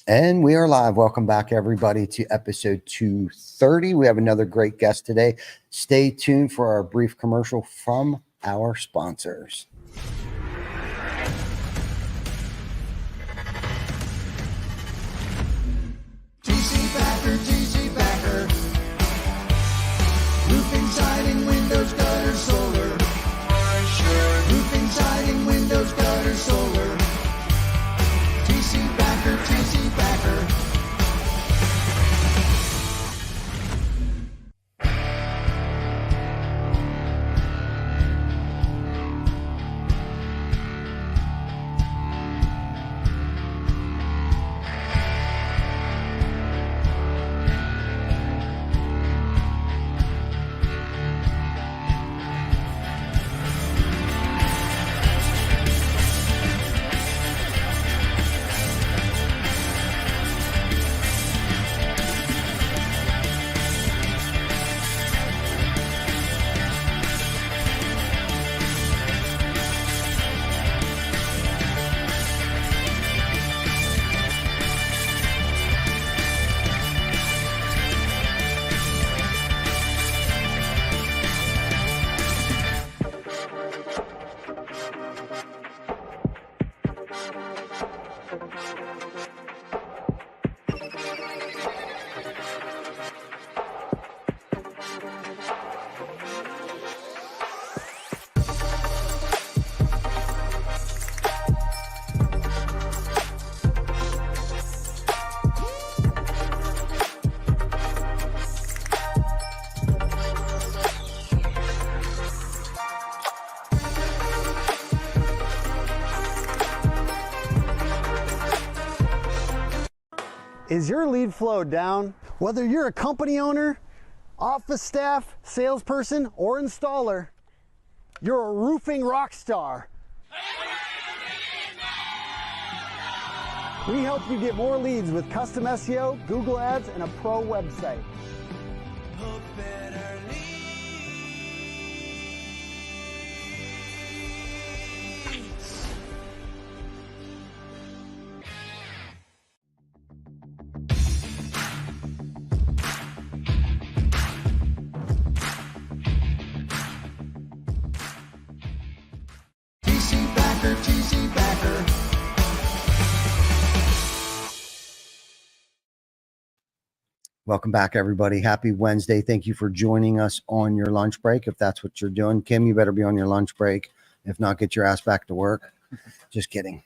And we are live. Welcome back, everybody, to episode 230. We have another great guest today. Stay tuned for our brief commercial from our sponsors. TC Backer. Roofing, siding, windows, gutter, solar. Roofing, siding, windows, gutter, solar. TC Backer. Is your lead flow down? Whether you're a company owner, office staff, salesperson, or installer, you're a roofing rock star. We help you get more leads with custom SEO, Google Ads, and a pro website. TC Backer. Welcome back, everybody. Happy Wednesday. Thank you for joining us on your lunch break. If that's what you're doing, Kim, you better be on your lunch break. If not, get your ass back to work. Just kidding.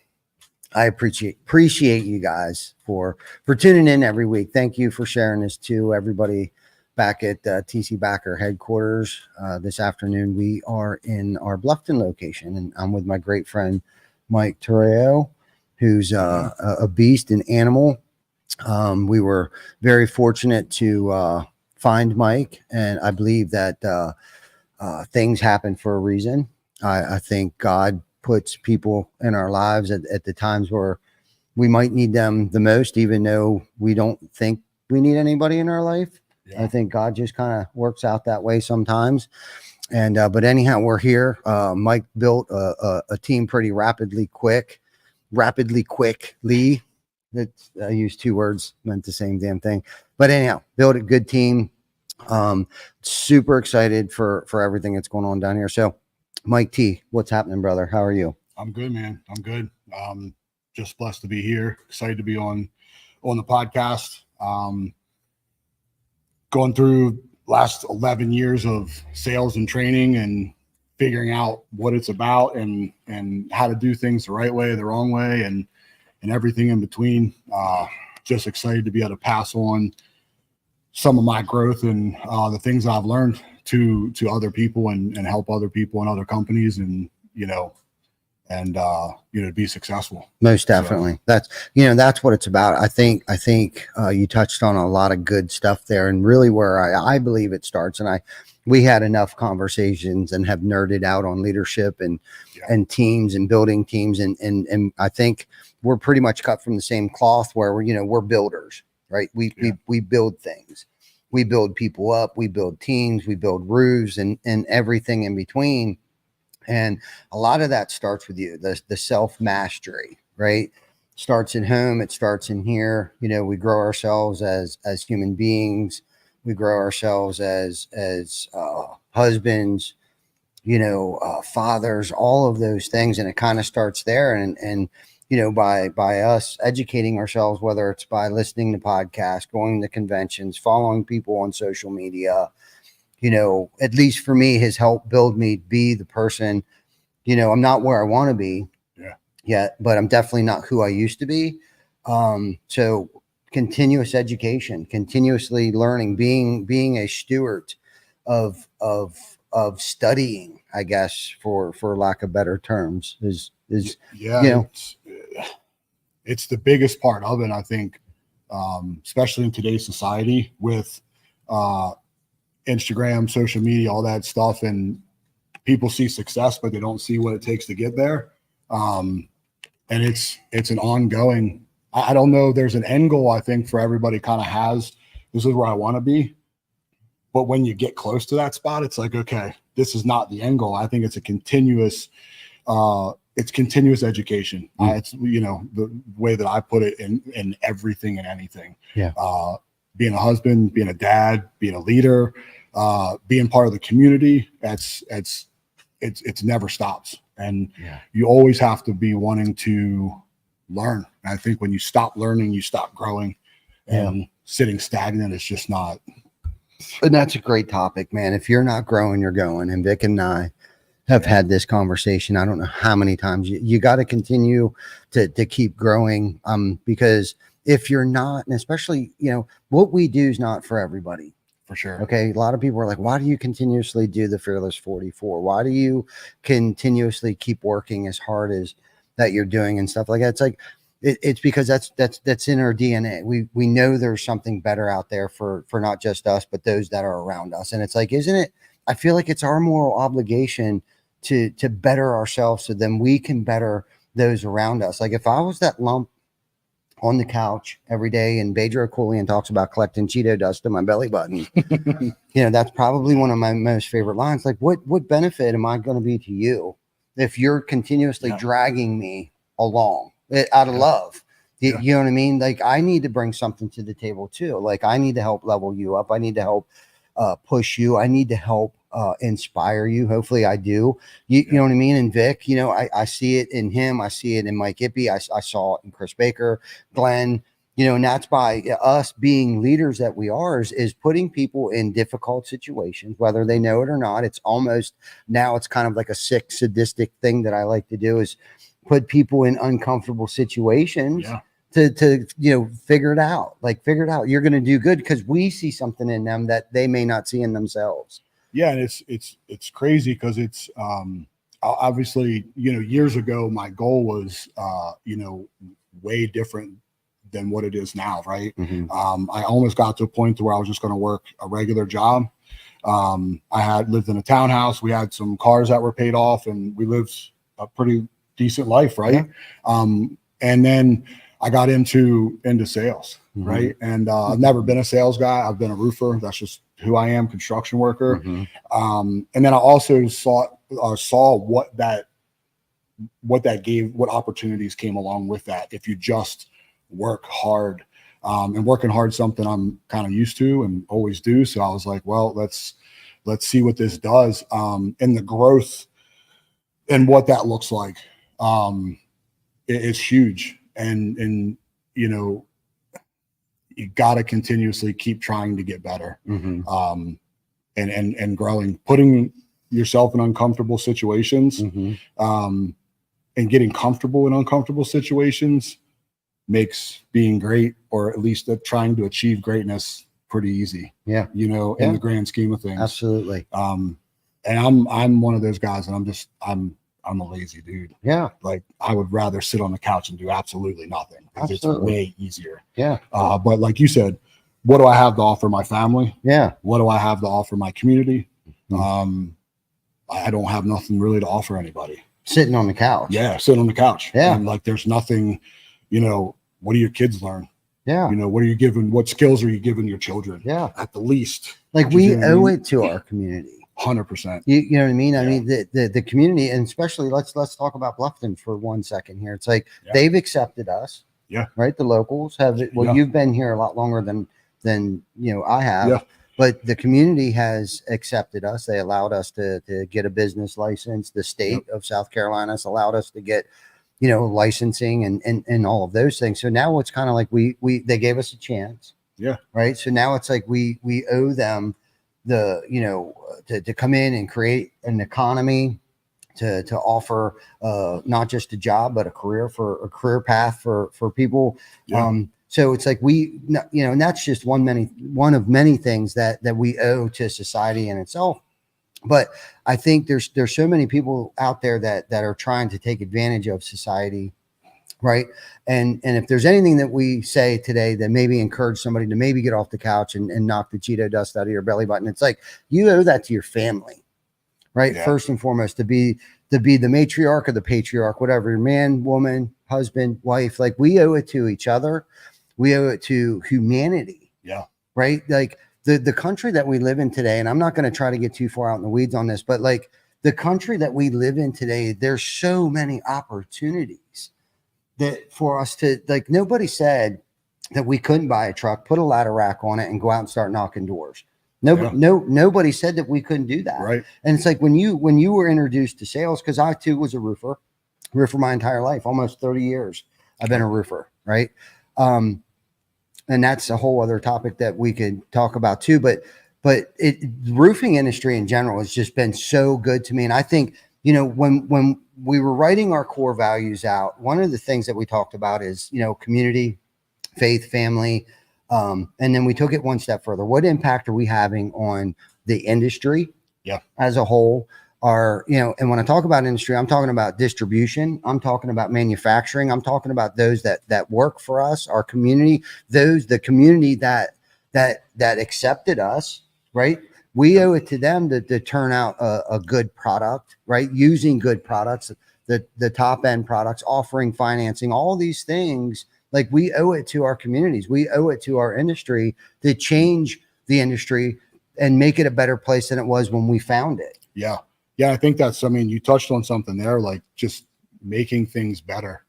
I appreciate you guys for tuning in every week. Thank you for sharing this to everybody back at TC Backer headquarters. This afternoon, we are in our Bluffton location, and I'm with my great friend, Mike Torrao, who's a beast, an animal. We were very fortunate to find Mike, and I believe that things happen for a reason. I think God puts people in our lives at the times where we might need them the most, even though we don't think we need anybody in our life. Yeah. I think God just kind of works out that way sometimes. And but anyhow, we're here. Mike built a team pretty rapidly quickly. I used two words, meant the same damn thing. But anyhow, built a good team. Super excited for everything that's going on down here. So, Mike T, what's happening, brother? How are you? I'm good, man. I'm good. Just blessed to be here. Excited to be on the podcast. Going through last 11 years of sales and training and figuring out what it's about and how to do things the right way, the wrong way, and everything in between. Just excited to be able to pass on some of my growth and the things I've learned to other people and help other people and other companies and to be successful. Most definitely. So, that's what it's about. I think you touched on a lot of good stuff there, and really where I believe it starts. And we had enough conversations and have nerded out on leadership and teams and building teams. And I think we're pretty much cut from the same cloth where we're builders, right? We build things. We build people up, we build teams, we build roofs and everything in between. And a lot of that starts with you, the self-mastery, right? starts at home. It starts in here. You know, we grow ourselves as human beings. We grow ourselves as husbands, you know, fathers, all of those things. And it kind of starts there. And, you know, by us educating ourselves, whether it's by listening to podcasts, going to conventions, following people on social media, you know, at least for me, has helped build me to be the person. You know, I'm not where I want to be yet, but I'm definitely not who I used to be. So continuous education, continuously learning, being a steward of studying, I guess, for lack of better terms, is yeah, you know, it's the biggest part of it, I think, especially in today's society with Instagram, social media, all that stuff, and people see success, but they don't see what it takes to get there. And it's an ongoing, I don't know, there's an end goal, I think, for everybody kind of has, this is where I want to be. But when you get close to that spot, it's like, okay, this is not the end goal. I think it's a continuous, it's continuous education. It's, you know, the way that I put it in everything and anything. Yeah. Being a husband, being a dad, being a leader, being part of the community, it never stops. And you always have to be wanting to learn. And I think when you stop learning, you stop growing, and sitting stagnant is just not. And that's a great topic, man. If you're not growing, you're going. And Vic and I have had this conversation, I don't know how many times. You got to continue to keep growing, because if you're not, and especially, you know, what we do is not for everybody. For sure. Okay. A lot of people are like, why do you continuously do the Fearless 44? Why do you continuously keep working as hard as that you're doing and stuff like that? It's like, it's because that's in our DNA. We know there's something better out there for not just us, but those that are around us. And it's like, isn't it? I feel like it's our moral obligation to better ourselves, so then we can better those around us. Like if I was that lump on the couch every day, and Badger Coolian talks about collecting Cheeto dust in my belly button, you know, that's probably one of my most favorite lines. Like, what benefit am I going to be to you if you're continuously dragging me along out of love? You know what I mean? Like, I need to bring something to the table too. Like, I need to help level you up. I need to help push you. I need to help inspire you. Hopefully I do. You know what I mean? And Vic, you know, I see it in him. I see it in Mike Ippy. I saw it in Chris Baker, Glenn, you know, and that's by us being leaders that we are, is putting people in difficult situations, whether they know it or not. It's almost, now it's kind of like a sick, sadistic thing that I like to do, is put people in uncomfortable situations to, you know, figure it out. You're going to do good because we see something in them that they may not see in themselves. Yeah. And it's crazy because it's, obviously, you know, years ago, my goal was, you know, way different than what it is now. Right. I almost got to a point to where I was just going to work a regular job. I had lived in a townhouse. We had some cars that were paid off, and we lived a pretty decent life. Right. And then I got into sales. Right. And, I've never been a sales guy. I've been a roofer. That's just who I am, construction worker. And then I also saw what opportunities came along with that. If you just work hard, and working hard, something I'm kind of used to and always do. So I was like, well, let's see what this does. And the growth and what that looks like, is huge. And, you know, you got to continuously keep trying to get better, and growing, putting yourself in uncomfortable situations, and getting comfortable in uncomfortable situations makes being great, or at least trying to achieve greatness, pretty easy. Yeah. You know, in the grand scheme of things. Absolutely. And I'm one of those guys, and I'm a lazy dude. Yeah. Like, I would rather sit on the couch and do absolutely nothing, because it's way easier. Yeah. But like you said, what do I have to offer my family? Yeah. What do I have to offer my community? I don't have nothing really to offer anybody. Sitting on the couch. Yeah. Sitting on the couch. Yeah. And like, there's nothing, you know, what do your kids learn? Yeah. You know, what skills are you giving your children? Yeah. At the least. Like, we owe it to our community. 100%. You know what I mean? I Yeah. mean, the community, and especially let's talk about Bluffton for 1 second here. It's like Yeah. they've accepted us. Yeah. Right. The locals have it. Well, Yeah. you've been here a lot longer than I have. Yeah. But the community has accepted us. They allowed us to get a business license. The state of South Carolina has allowed us to get, licensing and all of those things. So now it's kind of like they gave us a chance. Yeah. Right. So now it's like we owe them to come in and create an economy, to offer not just a job but a career path for people. Yeah. So it's like and that's just one of many things that we owe to society in itself. But I think there's so many people out there that are trying to take advantage of society. Right. And if there's anything that we say today that maybe encourage somebody to maybe get off the couch and knock the Cheeto dust out of your belly button, it's like you owe that to your family. Right. Yeah. First and foremost, to be the matriarch or the patriarch, whatever, your man, woman, husband, wife, like we owe it to each other. We owe it to humanity. Yeah. Right. Like the country that we live in today, and I'm not going to try to get too far out in the weeds on this, but like the country that we live in today, there's so many opportunities that for us to, like, nobody said that we couldn't buy a truck, put a ladder rack on it and go out and start knocking doors. Nobody said that we couldn't do that. Right. And it's like when you were introduced to sales, because I too was a roofer my entire life, almost 30 years. I've been a roofer. Right. And that's a whole other topic that we could talk about too. But the roofing industry in general has just been so good to me. And I think, when we were writing our core values out, one of the things that we talked about is, community, faith, family. And then we took it one step further. What impact are we having on the industry as a whole? And when I talk about industry, I'm talking about distribution. I'm talking about manufacturing. I'm talking about those that work for us, our community, the community that accepted us, right? We owe it to them to turn out a good product, right? Using good products, the top end products, offering financing, all these things. Like we owe it to our communities. We owe it to our industry to change the industry and make it a better place than it was when we found it. Yeah. Yeah. I think you touched on something there, like just making things better,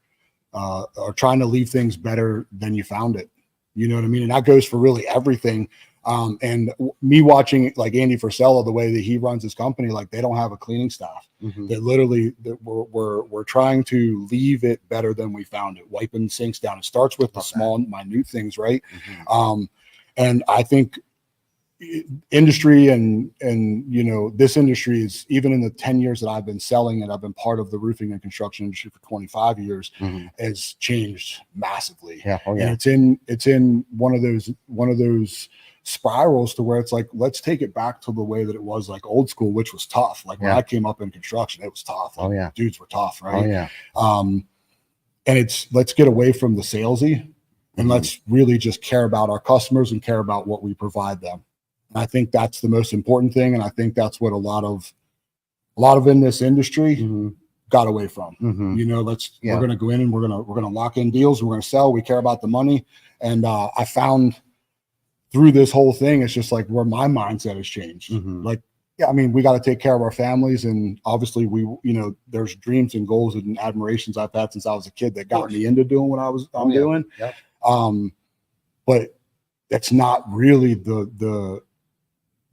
or trying to leave things better than you found it. You know what I mean? And that goes for really everything. And me watching like Andy Frisella, the way that he runs his company, like they don't have a cleaning staff. Mm-hmm. That literally we're trying to leave it better than we found it, wiping sinks down. It starts with the small, minute things, right? Mm-hmm. And I think industry and this industry is, even in the 10 years that I've been selling and I've been part of the roofing and construction industry for 25 years, has changed massively. Yeah. Oh, yeah. And it's in one of those spirals to where it's like, let's take it back to the way that it was, like old school, which was tough. Like when I came up in construction, it was tough. Like, dudes were tough, right? Oh yeah. And let's get away from the salesy and let's really just care about our customers and care about what we provide them. And I think that's the most important thing. And I think that's what a lot of in this industry got away from. We're going to go in and we're going to lock in deals. We're going to sell. We care about the money. And I found through this whole thing, it's just like where my mindset has changed. Like, yeah, I mean, we got to take care of our families. And obviously there's dreams and goals and admirations I've had since I was a kid that got me into doing what I'm doing. Yep. But that's not really the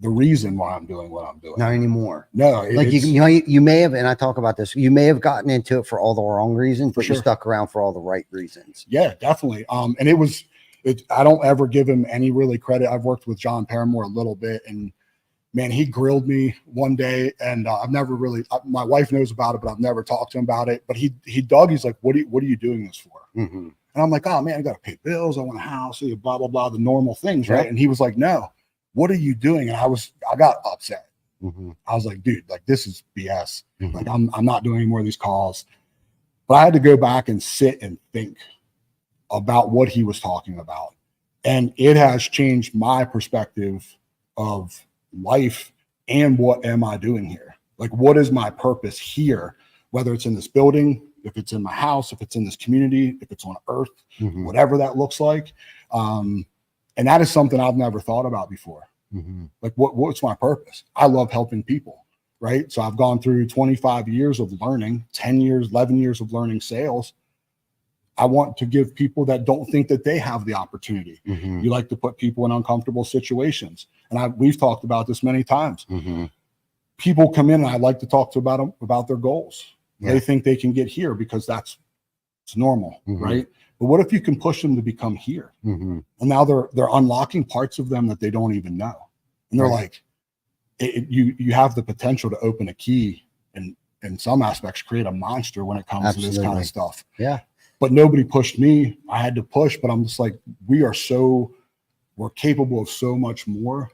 reason why I'm doing what I'm doing. Not anymore. No, like you may have, and I talk about this, you may have gotten into it for all the wrong reasons, but you stuck around for all the right reasons. Yeah, definitely. And I don't ever give him any really credit. I've worked with John Paramore a little bit, and man, he grilled me one day, and I've never really, my wife knows about it, but I've never talked to him about it. But he's like, what are you doing this for? And I'm like, oh man, I got to pay bills. I want a house, blah, blah, blah, the normal things. Right. And he was like, no, what are you doing? And I got upset. I was like, dude, like this is BS. Like I'm not doing any more of these calls. But I had to go back and sit and think about what he was talking about. And it has changed my perspective of life and what am I doing here? Like, what is my purpose here? Whether it's in this building, if it's in my house, if it's in this community, if it's on earth, whatever that looks like. And that is something I've never thought about before. Like what's my purpose? I love helping people, right? So I've gone through 25 years of learning, 10 years, 11 years of learning sales. I want to give people that don't think that they have the opportunity. You like to put people in uncomfortable situations. And we've talked about this many times. People come in and I like to talk to them about their goals. They think they can get here because it's normal, right? But what if you can push them to become here? And now they're unlocking parts of them that they don't even know. And they're like, you have the potential to open a key and in some aspects create a monster when it comes to this kind of stuff. Yeah. But nobody pushed me. I had to push, but I'm just like, we're capable of so much more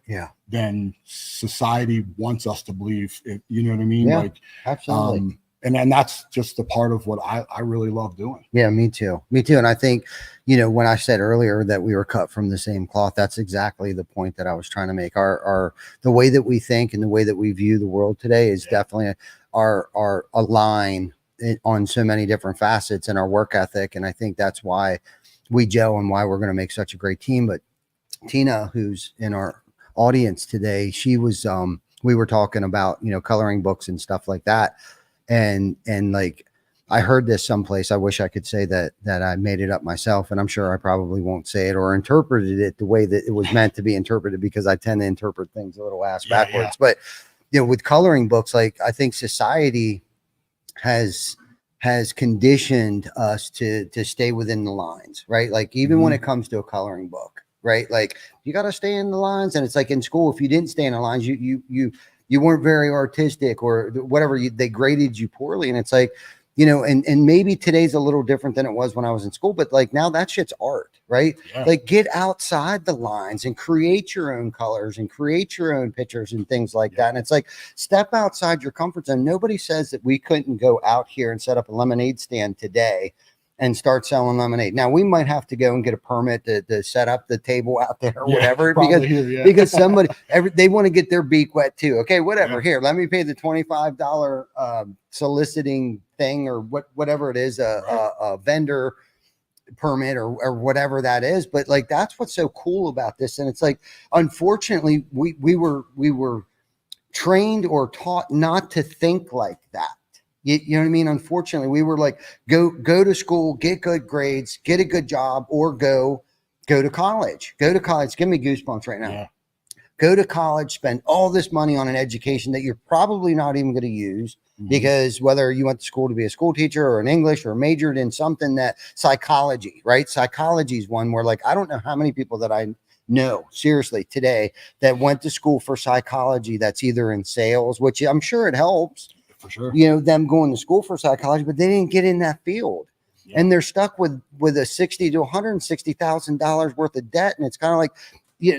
than society wants us to believe. You know what I mean? Yeah, like, absolutely. And then that's just a part of what I really love doing. Yeah, me too. Me too. And I think, when I said earlier that we were cut from the same cloth, that's exactly the point that I was trying to make. The way that we think and the way that we view the world today is definitely our align on so many different facets in our work ethic. And I think that's why we gel and why we're going to make such a great team. But Tina, who's in our audience today, she was, we were talking about, coloring books and stuff like that. And like, I heard this someplace. I wish I could say that I made it up myself, and I'm sure I probably won't say it or interpreted it the way that it was meant to be interpreted, because I tend to interpret things a little ass backwards. But, with coloring books, like, I think society has conditioned us to stay within the lines, right? Like, even when it comes to a coloring book, right? Like, you got to stay in the lines. And it's like in school, if you didn't stay in the lines, you weren't very artistic or whatever, they graded you poorly. And it's like, and maybe today's a little different than it was when I was in school, but like now that shit's art, right? Yeah. Like, get outside the lines and create your own colors and create your own pictures and things like that. And it's like, step outside your comfort zone. Nobody says that we couldn't go out here and set up a lemonade stand today and start selling lemonade. Now, we might have to go and get a permit to set up the table out there or whatever, because somebody, they want to get their beak wet too. Okay, whatever. Yeah. Here, let me pay the $25 soliciting thing or whatever it is, a vendor permit or whatever that is. But like, that's what's so cool about this. And it's like, unfortunately, we were trained or taught not to think like that. You know what I mean? Unfortunately, we were like, go to school, get good grades, get a good job, or go to college. Go to college. Give me goosebumps right now. Yeah. Go to college, spend all this money on an education that you're probably not even going to use, because whether you went to school to be a school teacher or an English or majored in something that psychology, right? Psychology is one where, like, I don't know how many people that I know seriously today that went to school for psychology that's either in sales, which I'm sure it helps. For sure. Them going to school for psychology, but they didn't get in that field. Yeah. And they're stuck with a $60,000 to $160,000 worth of debt. And it's kind of like,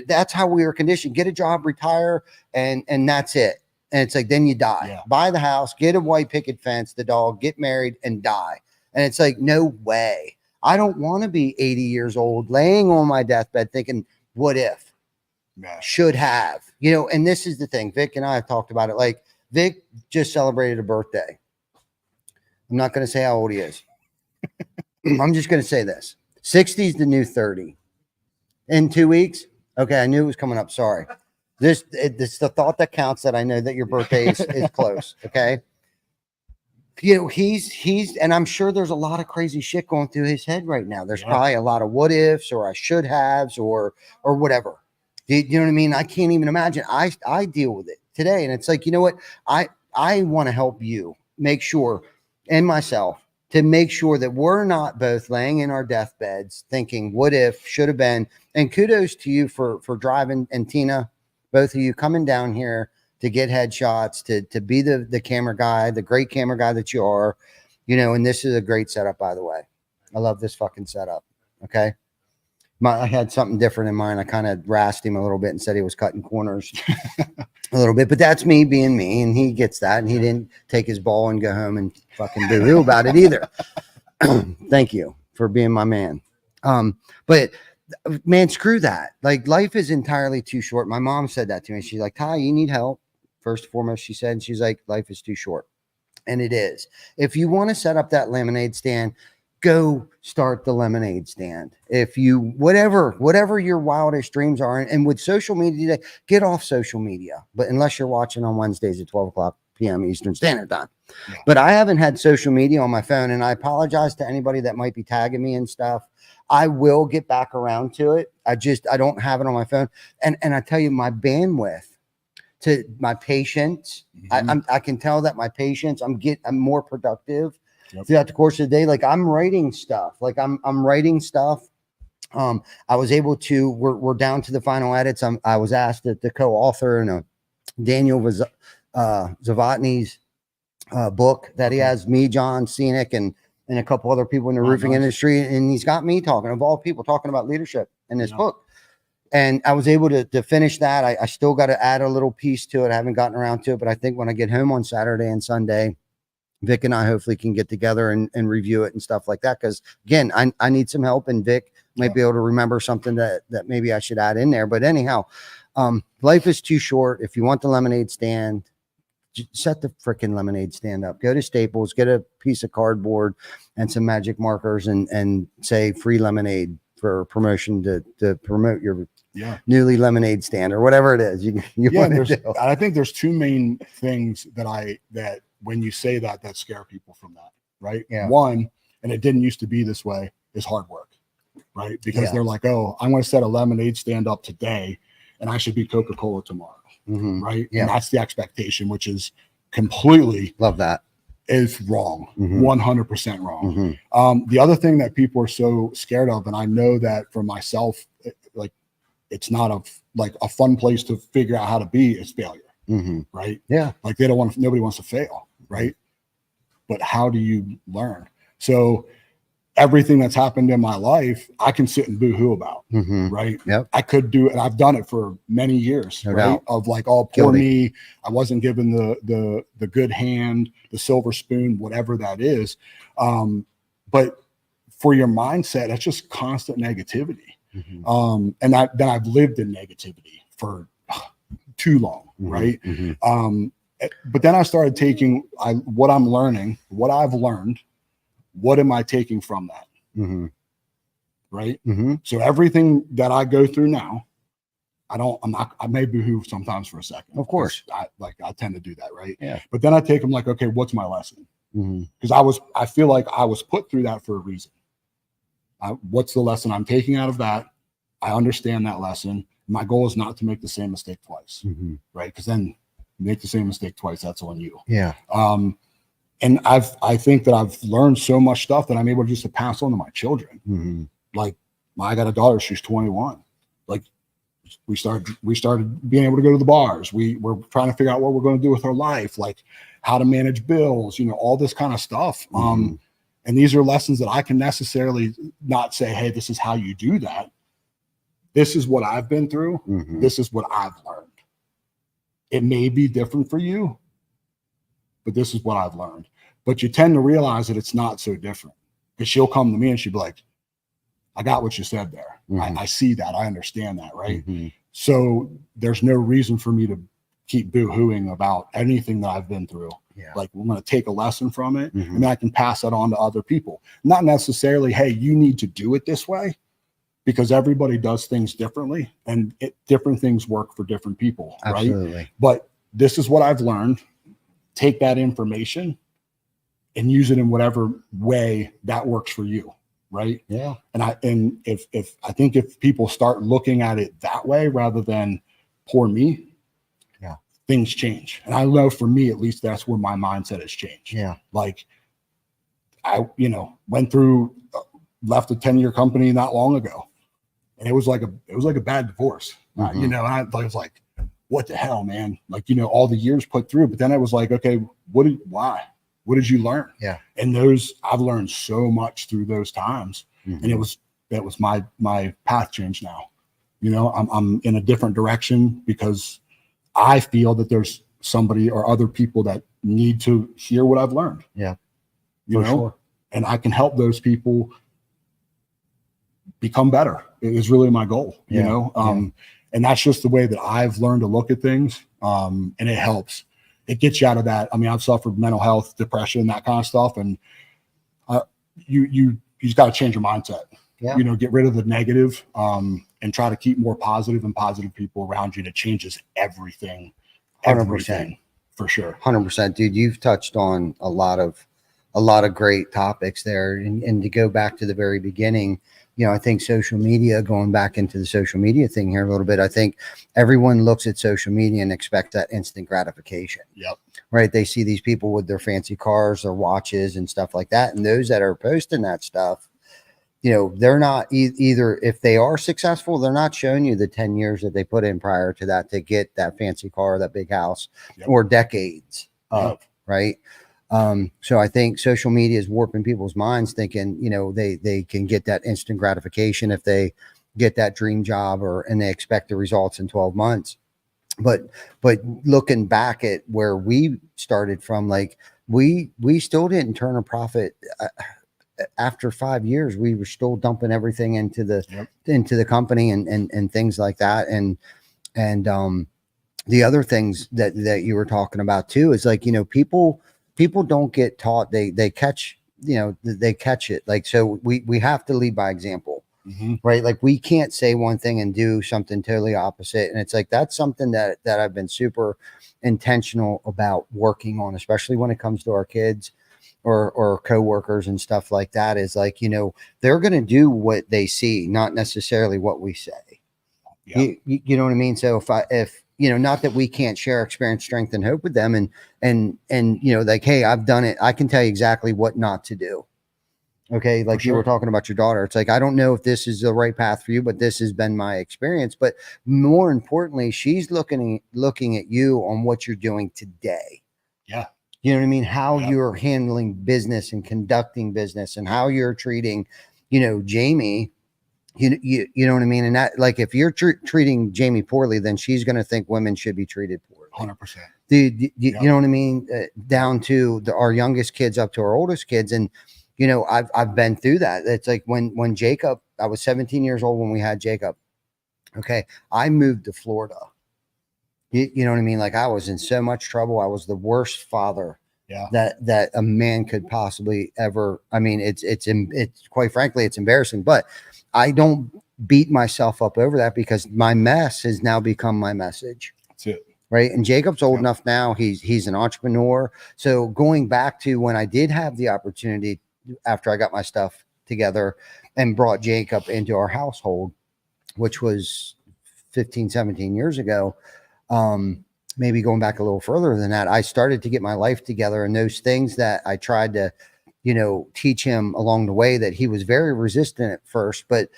that's how we were conditioned. Get a job, retire, and that's it. And it's like, then you die. Yeah. Buy the house, get a white picket fence, the dog, get married, and die. And it's like, no way. I don't want to be 80 years old laying on my deathbed thinking, what if? Should have. And this is the thing. Vic and I have talked about it. Like, Vic just celebrated a birthday. I'm not going to say how old he is. I'm just going to say this. 60 is the new 30. In 2 weeks? Okay, I knew it was coming up. Sorry. This the thought that counts, that I know that your birthday is close, okay? He's and I'm sure there's a lot of crazy shit going through his head right now. There's probably a lot of what ifs or I should haves or whatever. You know what I mean? I can't even imagine. I deal with it today. And it's like, you know what? I want to help you make sure, and myself, to make sure that we're not both laying in our deathbeds thinking, what if, should have been. And kudos to you for driving, and Tina, both of you coming down here to get headshots, to be the camera guy, the great camera guy that you are, and this is a great setup, by the way. I love this fucking setup. Okay. I had something different in mind. I kind of rasped him a little bit and said he was cutting corners a little bit, but that's me being me, and he gets that, and he didn't take his ball and go home and fucking boo-hoo about it either. Thank you for being my man. But man, screw that. Like, life is entirely too short. My mom said that to me. She's like, Ty, you need help. First and foremost, she said, and she's like, life is too short. And it is. If you want to set up that lemonade stand, go start the lemonade stand. If you, whatever your wildest dreams are, and with social media today, get off social media, but unless you're watching on Wednesdays at 12 p.m. Eastern Standard Time. Yeah. But I haven't had social media on my phone, and I apologize to anybody that might be tagging me and stuff. I will get back around to it. I don't have it on my phone. And I tell you, my bandwidth to my patience, I can tell that my patience, I'm more productive throughout the course of the day. Like I'm writing stuff, I'm writing stuff. I was able to, we're down to the final edits. I was asked to co-author in Daniel Zavatny's book that he has, me, John Scenic, and a couple other people in the roofing industry. And he's got me talking, of all people, talking about leadership in this book. And I was able to finish that. I still got to add a little piece to it. I haven't gotten around to it, but I think when I get home on Saturday and Sunday, Vic and I hopefully can get together and review it and stuff like that. Cause again, I need some help, and Vic might be able to remember something that maybe I should add in there. But anyhow, life is too short. If you want the lemonade stand, set the freaking lemonade stand up. Go to Staples, get a piece of cardboard and some magic markers, and say free lemonade for promotion to promote your newly lemonade stand or whatever it is you want to do. I think there's two main things that when you say that scare people from that, right? Yeah. One, and it didn't used to be this way, is hard work, right? Because they're like, oh, I'm going to set a lemonade stand up today and I should be Coca-Cola tomorrow. Right. Yeah. And that's the expectation, which is completely love that. Is wrong. 100% wrong. The other thing that people are so scared of, and I know that for myself, it's not a fun place to figure out how to be, is failure. Right. Yeah. Like nobody wants to fail. Right. But how do you learn? So everything that's happened in my life, I can sit and boo-hoo about, right? Yep. I could do it, and I've done it for many years, No right? doubt. Of like, oh, poor me, I wasn't given the good hand, the silver spoon, whatever that is. But for your mindset, that's just constant negativity. And then I've lived in negativity for too long, right? But then I started taking what I'm learning, what I've learned. What am I taking from that? Right. So everything that I go through now, I may boohoo sometimes for a second. Of course. I tend to do that. Right. Yeah. But then I take them like, okay, what's my lesson? Because I feel like I was put through that for a reason. What's the lesson I'm taking out of that? I understand that lesson. My goal is not to make the same mistake twice. Right. Because then you make the same mistake twice, that's on you. Yeah. And I think that I've learned so much stuff that I'm able just to pass on to my children. Like I got a daughter, she's 21. Like we started being able to go to the bars. We're trying to figure out what we're going to do with our life, like how to manage bills, all this kind of stuff. And these are lessons that I can necessarily not say, hey, this is how you do that. This is what I've been through. This is what I've learned. It may be different for you, but this is what I've learned. But you tend to realize that it's not so different, because she'll come to me and she'll be like, I got what you said there. I see that. I understand that. Right. So there's no reason for me to keep boo-hooing about anything that I've been through. Like we're going to take a lesson from it, and then I can pass that on to other people. Not necessarily, hey, you need to do it this way, because everybody does things differently, and different things work for different people. Absolutely. Right. But this is what I've learned. Take that information and use it in whatever way that works for you. Right. Yeah. And if people start looking at it that way rather than poor me, things change. And I know for me, at least, that's where my mindset has changed. Yeah. Like I, went through, left a 10-year company not long ago, and it was like a bad divorce, and I was like, what the hell, man? Like, all the years put through, but then I was like, okay, why? What did you learn? Yeah. And I've learned so much through those times. And that was my path change now. I'm in a different direction because I feel that there's somebody or other people that need to hear what I've learned. Yeah. Sure. And I can help those people become better. It is really my goal, and that's just the way that I've learned to look at things. And it helps. It gets you out of that. I mean, I've suffered mental health, depression, that kind of stuff. And you you just got to change your mindset. Yeah. You know, get rid of the negative, and try to keep more positive and positive people around you. And it changes everything. 100%. Everything, for sure. 100%, dude. You've touched on a lot of great topics there. And to go back to the very beginning, you know, I think social media, going back into the social media thing here a little bit, I think everyone looks at social media and expects that instant gratification. Yep. Right. They see these people with their fancy cars or watches and stuff like that. And those that are posting that stuff, you know, they're not either, if they are successful, they're not showing you the 10 years that they put in prior to that to get that fancy car, that big house, Yep. or decades of, Yep. right. So I think social media is warping people's minds, thinking, you know, they can get that instant gratification if they get that dream job, and they expect the results in 12 months. But looking back at where we started from, like we still didn't turn a profit. After 5 years, we were still dumping everything into the Yep. into the company and things like that. And the other things that you were talking about too is, like, you know, people don't get taught, they catch, you know, they catch it. Like, so we have to lead by example, right? Like, we can't say one thing and do something totally opposite. And it's like, that's something that I've been super intentional about working on, especially when it comes to our kids or coworkers and stuff like that, is like, you know, they're going to do what they see, not necessarily what we say. Yeah. You know what I mean? So if you know, not that we can't share experience, strength, and hope with them, and you know, like, hey, I've done it, I can tell you exactly what not to do. Okay. Like, you were talking about your daughter. It's like, I don't know if this is the right path for you, but this has been my experience. But more importantly, she's looking at you on what you're doing today. Yeah. You know what I mean? How Yeah. you're handling business and conducting business, and how you're treating, you know, Jamie. You know what I mean? And that, like, if you're treating Jamie poorly, then she's going to think women should be treated poorly. 100%. Dude, you know what I mean? Down to our youngest kids up to our oldest kids. And, you know, I've been through that. It's like when Jacob, I was 17 years old when we had Jacob. Okay. I moved to Florida. You know what I mean? Like, I was in so much trouble. I was the worst father that a man could possibly ever. I mean, it's quite frankly, it's embarrassing, but I don't beat myself up over that, because my mess has now become my message. That's it. Right. And Jacob's old enough now. He's an entrepreneur. So going back to when I did have the opportunity, after I got my stuff together and brought Jacob into our household, which was 15, 17 years ago, maybe going back a little further than that, I started to get my life together, and those things that I tried to, you know, teach him along the way, that he was very resistant at first, but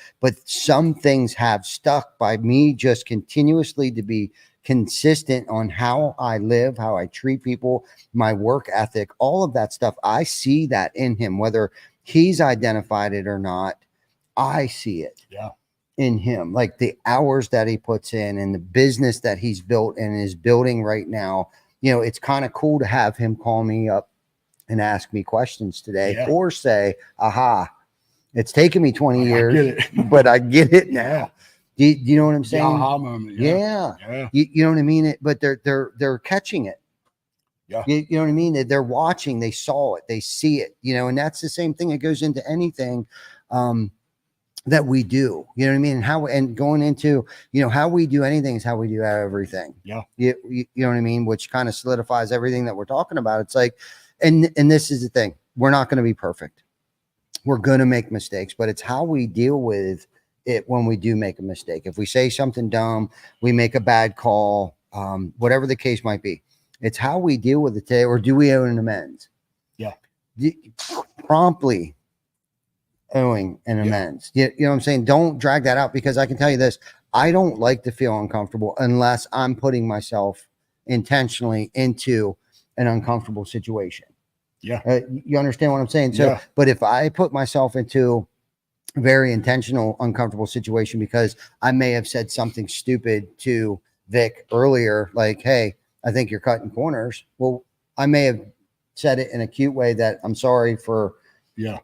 some things have stuck by me just continuously to be consistent on how I live, how I treat people, my work ethic, all of that stuff. I see that in him, whether he's identified it or not. I see it. Yeah. In him, like the hours that he puts in and the business that he's built and is building right now. You know, it's kind of cool to have him call me up and ask me questions today, or say, aha, it's taken me 20 years, but I get it now. Do you know what I'm saying? Aha moment. Yeah. You know what I mean? But they're catching it. Yeah. You know what I mean? They're watching, they saw it, they see it, you know, and that's the same thing that goes into anything, that we do, you know what I mean? And going into, you know, how we do anything is how we do everything. Yeah. You know what I mean? Which kind of solidifies everything that we're talking about. It's like, and this is the thing, we're not going to be perfect. We're going to make mistakes, but it's how we deal with it when we do make a mistake. If we say something dumb, we make a bad call, whatever the case might be, it's how we deal with it today. Or do we owe an amends? Yeah. Promptly owing an amends. You know what I'm saying? Don't drag that out, because I can tell you this, I don't like to feel uncomfortable unless I'm putting myself intentionally into an uncomfortable situation. Yeah. You understand what I'm saying? So, but if I put myself into a very intentional, uncomfortable situation because I may have said something stupid to Vic earlier, like, hey, I think you're cutting corners. Well, I may have said it in a cute way that I'm sorry for,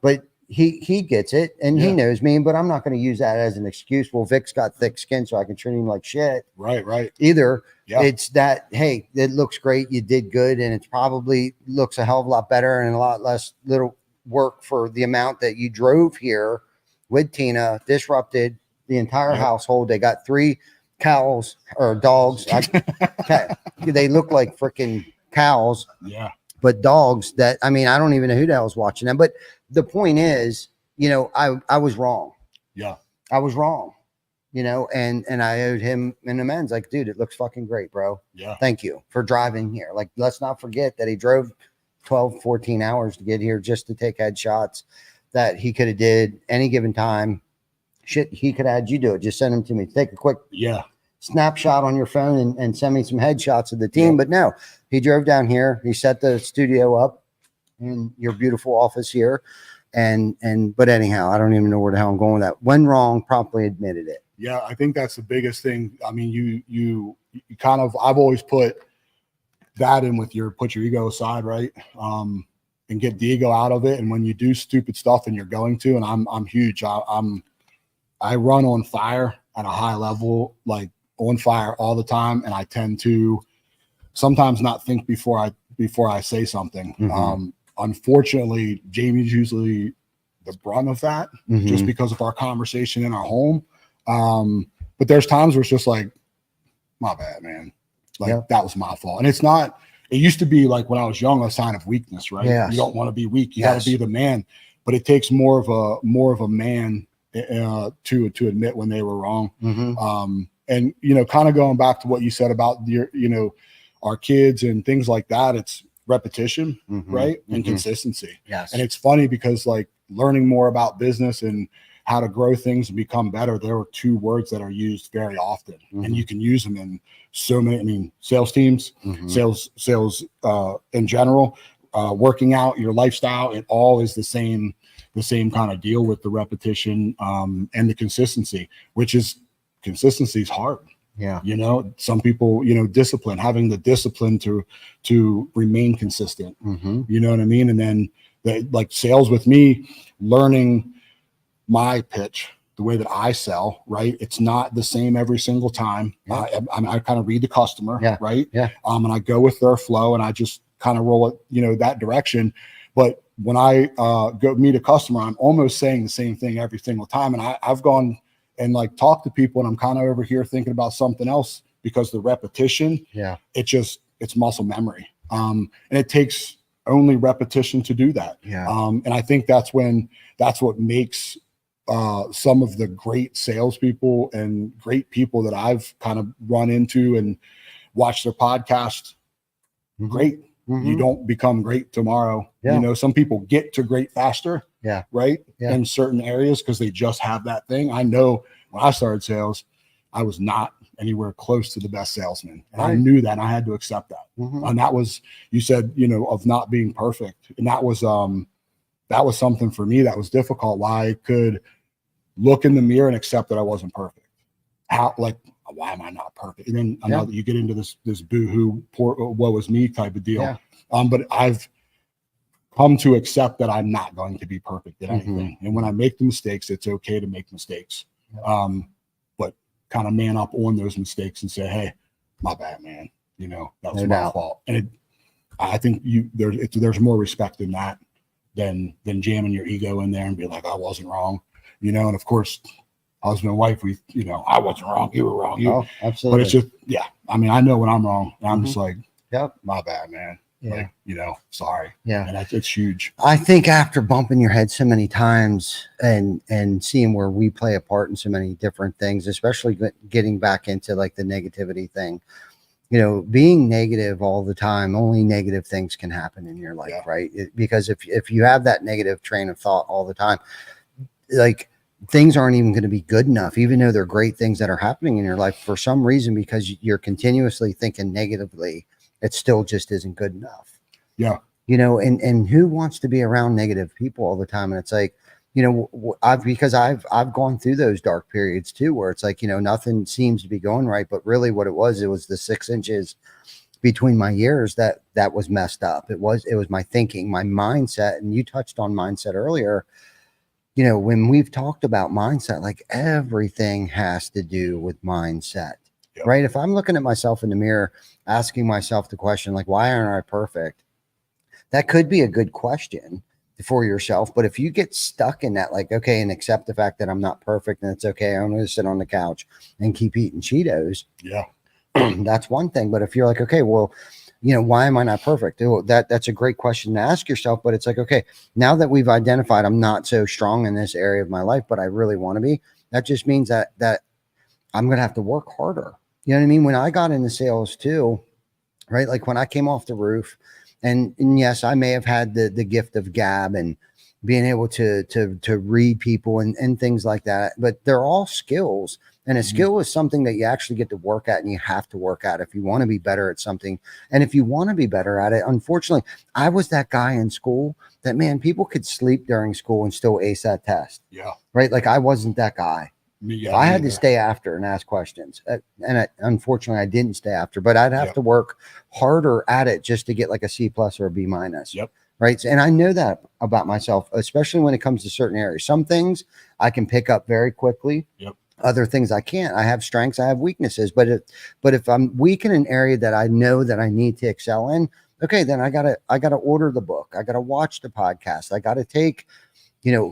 but he gets it and he knows me, but I'm not going to use that as an excuse. Well, Vic's got thick skin, so I can treat him like shit. Right. Either it's that, hey, it looks great, you did good, and it probably looks a hell of a lot better and a lot less little work for the amount that you drove here with Tina, disrupted the entire household. They got 3 cows or dogs. They look like freaking cows. Yeah. But dogs that, I mean, I don't even know who the hell's watching them. But the point is, you know, I was wrong. Yeah. I was wrong, you know, and I owed him an amends. Like, dude, it looks fucking great, bro. Yeah. Thank you for driving here. Like, let's not forget that he drove 12, 14 hours to get here just to take headshots that he could have did any given time. Shit, he could have had you do it. Just send them to me. Take a quick snapshot on your phone and send me some headshots of the team. But no, he drove down here. He set the studio up in your beautiful office here. But anyhow, I don't even know where the hell I'm going with that. When wrong, promptly admitted it. Yeah, I think that's the biggest thing. I mean, you kind of, I've always put that in with put your ego aside, right? And get the ego out of it. And when you do stupid stuff, and you're going to, and I'm huge. I run on fire at a high level, like on fire all the time, and I tend to sometimes not think before I say something. Mm-hmm. Unfortunately, Jamie's usually the brunt of that, just because of our conversation in our home. But there's times where it's just like, my bad, man. Like that was my fault. And it's not, it used to be like when I was young, a sign of weakness, right? Yes. You don't want to be weak. You got to be the man, but it takes more of a man to admit when they were wrong. And, you know, kind of going back to what you said about our kids and things like that, it's repetition, right? And consistency. Yes. And it's funny because like learning more about business and how to grow things and become better, there are 2 words that are used very often, and you can use them in so many. I mean, sales teams, sales in general, working out, your lifestyle, it all is the same kind of deal with the repetition and the consistency, consistency is hard. Yeah. You know, some people, discipline, having the discipline to remain consistent, you know what I mean? And then like sales with me, learning my pitch, the way that I sell, right? It's not the same every single time. I kind of read the customer, right? Yeah. And I go with their flow, and I just kind of roll it, that direction. But when I go meet a customer, I'm almost saying the same thing every single time. And I've gone and like talked to people, and I'm kind of over here thinking about something else because the repetition, it's muscle memory. And it takes only repetition to do that. And I think that's what makes some of the great salespeople and great people that I've kind of run into and watched their podcast great. You don't become great tomorrow. You know, some people get to great faster. Right. In certain areas because they just have that thing. I know when I started sales, I was not anywhere close to the best salesman. And I knew that, and I had to accept that. And that was, you said, of not being perfect. And that was something for me that was difficult. Why I could look in the mirror and accept that I wasn't perfect. Why am I not perfect? And then I know that you get into this boo-hoo, poor, woe is me type of deal. But I've come to accept that I'm not going to be perfect at anything. And when I make the mistakes, it's okay to make mistakes. But kind of man up on those mistakes and say, hey, my bad, man. That was my fault. And I think there's more respect in that than jamming your ego in there and be like, I wasn't wrong. And of course, husband and wife, I wasn't wrong. You were wrong. Absolutely. But it's just, I mean, I know when I'm wrong. And I'm just like, my bad, man. Like, sorry. And it's huge. I think after bumping your head so many times and seeing where we play a part in so many different things, especially getting back into like the negativity thing, being negative all the time, only negative things can happen in your life, right? Because if you have that negative train of thought all the time, like things aren't even going to be good enough, even though they're great things that are happening in your life for some reason, because you're continuously thinking negatively, it still just isn't good enough. And who wants to be around negative people all the time? And it's like, I've gone through those dark periods too, where it's like, nothing seems to be going right, but really what it was the 6 inches between my ears that was messed up. It was my thinking, my mindset. And you touched on mindset earlier. When we've talked about mindset, like everything has to do with mindset, right? If I'm looking at myself in the mirror, asking myself the question, like, why aren't I perfect? That could be a good question. for yourself. But if you get stuck in that, like, okay, and accept the fact that I'm not perfect and it's okay, I'm going to sit on the couch and keep eating Cheetos. Yeah. That's one thing. But if you're like, okay, well, why am I not perfect? That's a great question to ask yourself. But it's like, okay, now that we've identified I'm not so strong in this area of my life, but I really want to be, that just means that I'm going to have to work harder. You know what I mean? When I got into sales too, right? Like when I came off the roof, and yes, I may have had the gift of gab and being able to read people and things like that, but they're all skills. And a skill is something that you actually get to work at, and you have to work at if you want to be better at something. And if you want to be better at it, unfortunately, I was that guy in school that, man, people could sleep during school and still ace that test. Yeah. Right? Like I wasn't that guy. I had to stay after and ask questions. Unfortunately, I didn't stay after, but I'd have to work harder at it just to get like a C+ or a B-. Yep. Right. And I know that about myself, especially when it comes to certain areas. Some things I can pick up very quickly. Yep. Other things I can't. I have strengths, I have weaknesses. But if I'm weak in an area that I know that I need to excel in, okay, then I gotta order the book. I gotta watch the podcast. I gotta take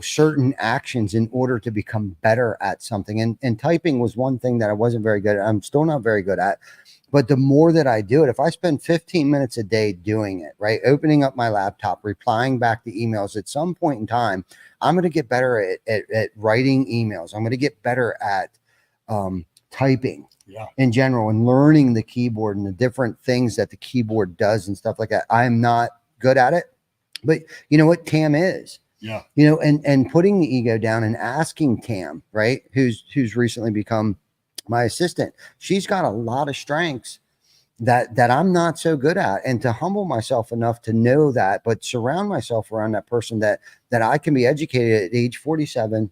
certain actions in order to become better at something. And typing was one thing that I wasn't very good at. I'm still not very good at. But the more that I do it, if I spend 15 minutes a day doing it, right, opening up my laptop, replying back to emails, at some point in time, I'm going to get better at writing emails. I'm going to get better at typing in general and learning the keyboard and the different things that the keyboard does and stuff like that. I'm not good at it, but you know what? Tam is. Yeah. And putting the ego down and asking Tam, right, who's recently become my assistant, she's got a lot of strengths that I'm not so good at, and to humble myself enough to know that, but surround myself around that person that I can be educated at age 47,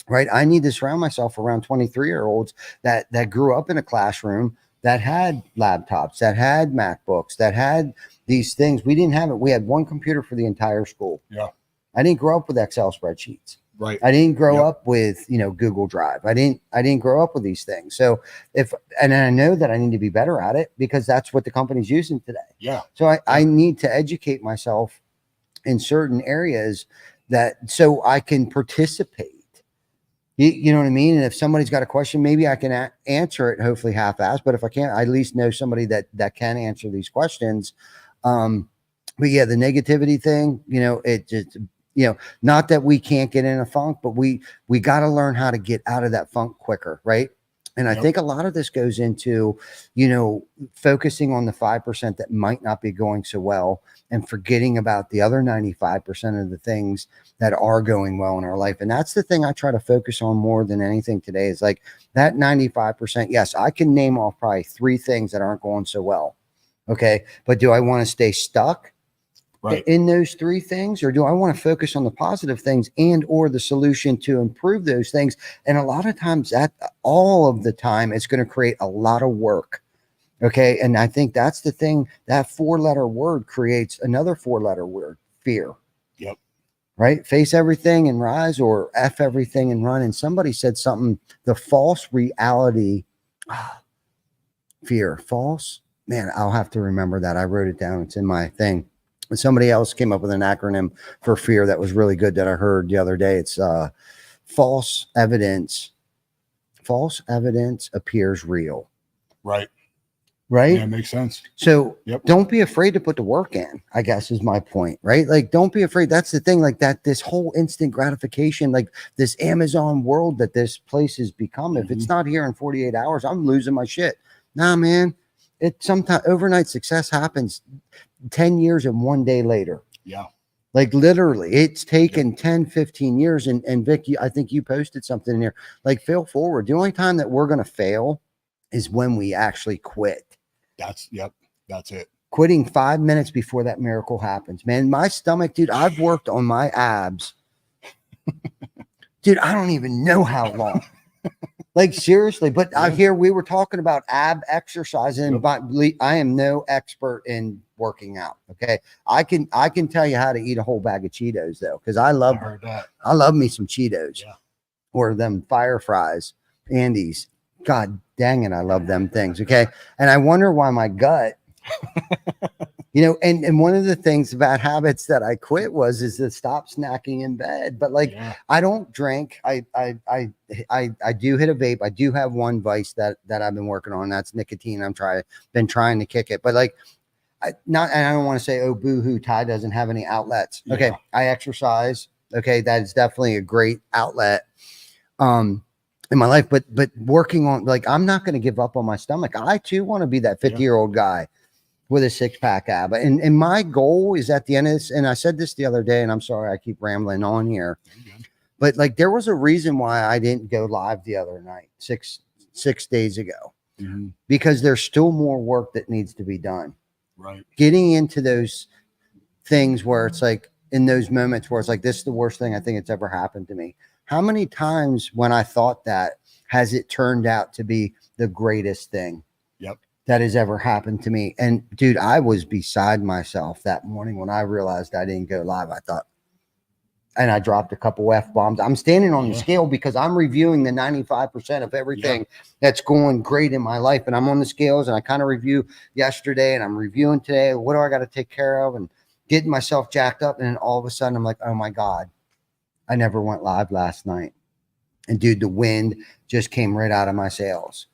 right? I need to surround myself around 23-year-olds that grew up in a classroom that had laptops, that had MacBooks, that had these things. We didn't have it. We had one computer for the entire school. Yeah. I didn't grow up with Excel spreadsheets. Right. I didn't grow up with, Google Drive. I didn't grow up with these things. So and I know that I need to be better at it because that's what the company's using today. Yeah. So I need to educate myself in certain areas so I can participate. You know what I mean? And if somebody's got a question, maybe I can answer it, hopefully half-assed, but if I can't, I at least know somebody that can answer these questions. But yeah, the negativity thing, it just, not that we can't get in a funk, but we got to learn how to get out of that funk quicker. Right. And I think a lot of this goes into, focusing on the 5% that might not be going so well and forgetting about the other 95% of the things that are going well in our life. And that's the thing I try to focus on more than anything today is like that 95%. Yes, I can name off probably 3 things that aren't going so well. Okay. But do I want to stay stuck in those 3 things, or do I want to focus on the positive things and or the solution to improve those things? And a lot of times all of the time, it's going to create a lot of work. Okay. And I think that's the thing, that 4-letter word creates another 4-letter word, fear. Yep. Right. Face everything and rise, or F everything and run. And somebody said something, the false reality, fear, false, man, I'll have to remember that. I wrote it down. It's in my thing. Somebody else came up with an acronym for fear that was really good that I heard the other day. It's false evidence. False evidence appears real. Right. Right. Yeah, it makes sense. So don't be afraid to put the work in, I guess is my point. Right. Like, don't be afraid. That's the thing, like that, this whole instant gratification, like this Amazon world that this place has become. If it's not here in 48 hours, I'm losing my shit. Nah, man. It sometimes overnight success happens 10 years and 1 day later. Yeah. Like literally it's taken 10, 15 years. And Vic, I think you posted something in here, like fail forward. The only time that we're going to fail is when we actually quit. That's it. Quitting 5 minutes before that miracle happens, man. My stomach, dude, I've worked on my abs. Dude, I don't even know how long. Like seriously, but I hear we were talking about ab exercise, and I am no expert in working out. Okay. I can tell you how to eat a whole bag of Cheetos though. Cause I love me some Cheetos or them fire fries, Andy's. God dang it. I love them things. Okay. And I wonder why my gut You know, and one of the things about habits that I quit is to stop snacking in bed. But like, I don't drink. I do hit a vape. I do have one vice that I've been working on. That's nicotine. Been trying to kick it. But like, and I don't want to say, oh, boo-hoo, Ty doesn't have any outlets. Yeah. Okay, I exercise. Okay, that is definitely a great outlet in my life. But working on, like, I'm not going to give up on my stomach. I too want to be that 50-year-old guy with a 6-pack ab. And my goal is at the end of this, and I said this the other day, and I'm sorry I keep rambling on here, but like, there was a reason why I didn't go live the other night, six days ago, because there's still more work that needs to be done. Right. Getting into those things where it's like, in those moments where it's like, this is the worst thing I think it's ever happened to me. How many times when I thought that has it turned out to be the greatest thing that has ever happened to me? And dude, I was beside myself that morning when I realized I didn't go live. I thought, and I dropped a couple F-bombs. I'm standing on the scale because I'm reviewing the 95% of everything that's going great in my life. And I'm on the scales, and I kind of review yesterday, and I'm reviewing today. What do I got to take care of? And getting myself jacked up. And then all of a sudden I'm like, oh my God, I never went live last night. And dude, the wind just came right out of my sails.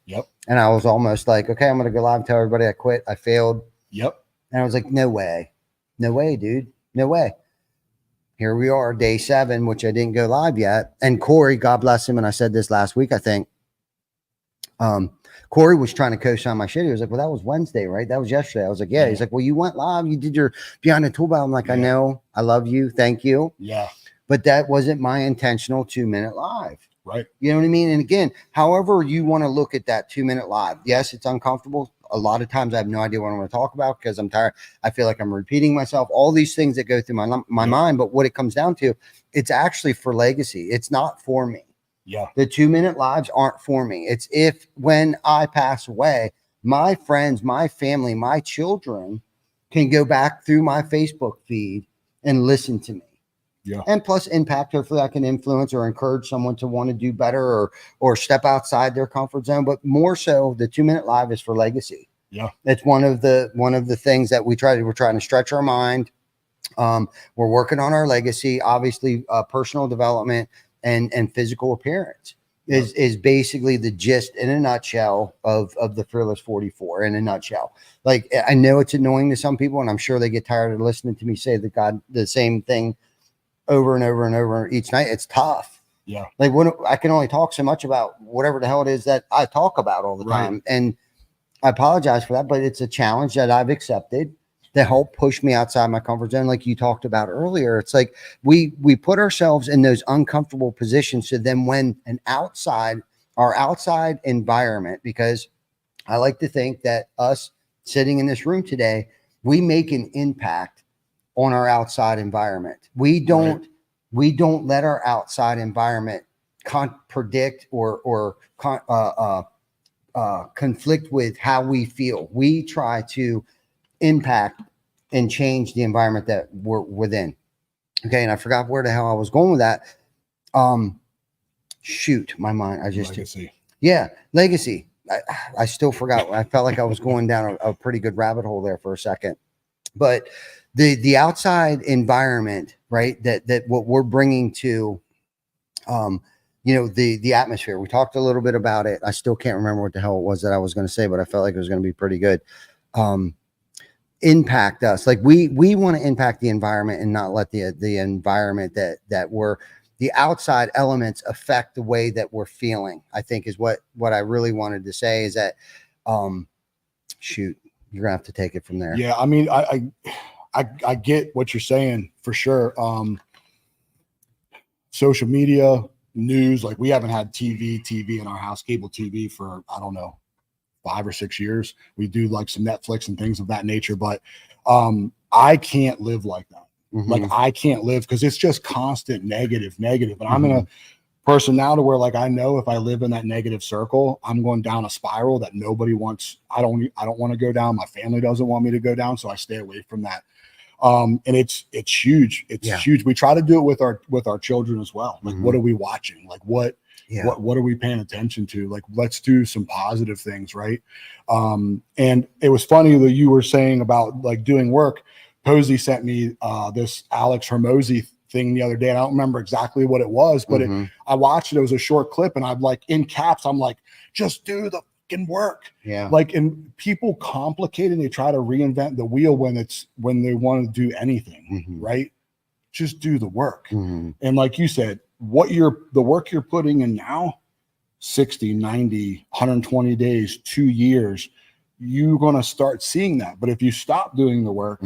And I was almost like, okay, I'm going to go live and tell everybody I quit. I failed. And I was like, no way, dude. No way. Here we are, day 7, which I didn't go live yet. And Corey, God bless him. And I said this last week, I think, Corey was trying to co-sign my shit. He was like, well, that was Wednesday, right? That was yesterday. I was like, yeah. He's like, well, you went live. You did your Behind the ToolBelt. I'm like, I know. I love you. Thank you. But that wasn't my intentional 2-minute live. Right. You know what I mean? And again, however you want to look at that 2-minute live. Yes, it's uncomfortable. A lot of times I have no idea what I'm going to talk about because I'm tired. I feel like I'm repeating myself, all these things that go through my mind. But what it comes down to, it's actually for legacy. It's not for me. The 2-minute lives aren't for me. It's when I pass away, my friends, my family, my children can go back through my Facebook feed and listen to me. And plus impact. Hopefully I can influence or encourage someone to want to do better or step outside their comfort zone. But more so, the 2-minute live is for legacy. It's one of the things that we're trying to stretch our mind. We're working on our legacy, obviously, personal development and physical appearance is basically the gist in a nutshell of the Fearless 44 in a nutshell. Like, I know it's annoying to some people, and I'm sure they get tired of listening to me say the same thing over and over and over each night. It's tough. Like, when I can only talk so much about whatever the hell it is that I talk about all the time. And I apologize for that, but it's a challenge that I've accepted to help push me outside my comfort zone. Like you talked about earlier, it's like we put ourselves in those uncomfortable positions. So then when our outside environment, because I like to think that us sitting in this room today, we make an impact on our outside environment. We don't let our outside environment predict or conflict with how we feel. We try to impact and change the environment that we're within. Okay. And I forgot where the hell I was going with that. Shoot, my mind. Legacy. Legacy. I still forgot. I felt like I was going down a pretty good rabbit hole there for a second. But the outside environment, right? That what we're bringing to, the atmosphere. We talked a little bit about it. I still can't remember what the hell it was that I was going to say, but I felt like it was going to be pretty good. Impact us. Like we want to impact the environment and not let the environment that we're, the outside elements affect the way that we're feeling, I think is what I really wanted to say is that, shoot, you're gonna have to take it from there. Yeah. I mean, I get what you're saying for sure. Social media, news, like we haven't had TV in our house, cable TV for, I don't know, 5 or 6 years. We do like some Netflix and things of that nature, but I can't live like that. Like I can't live because it's just constant negative. And I'm in a person now to where like, I know if I live in that negative circle, I'm going down a spiral that nobody wants. I don't want to go down. My family doesn't want me to go down. So I stay away from that. And it's huge. It's huge. We try to do it with our children as well. Like, what are we watching? Like what Yeah. What are we paying attention to? Like, let's do some positive things, right? And it was funny that you were saying about like doing work. Posey sent me this Alex Hermosi thing the other day, and I don't remember exactly what it was, but I watched it. It was a short clip, and I'm like, in caps, I'm like, just do the fucking work. Yeah. Like, and people complicate and they try to reinvent the wheel when they want to do anything, right? Just do the work. And like you said, the work you're putting in now, 60, 90, 120 days, 2 years, you're going to start seeing that. But if you stop doing the work,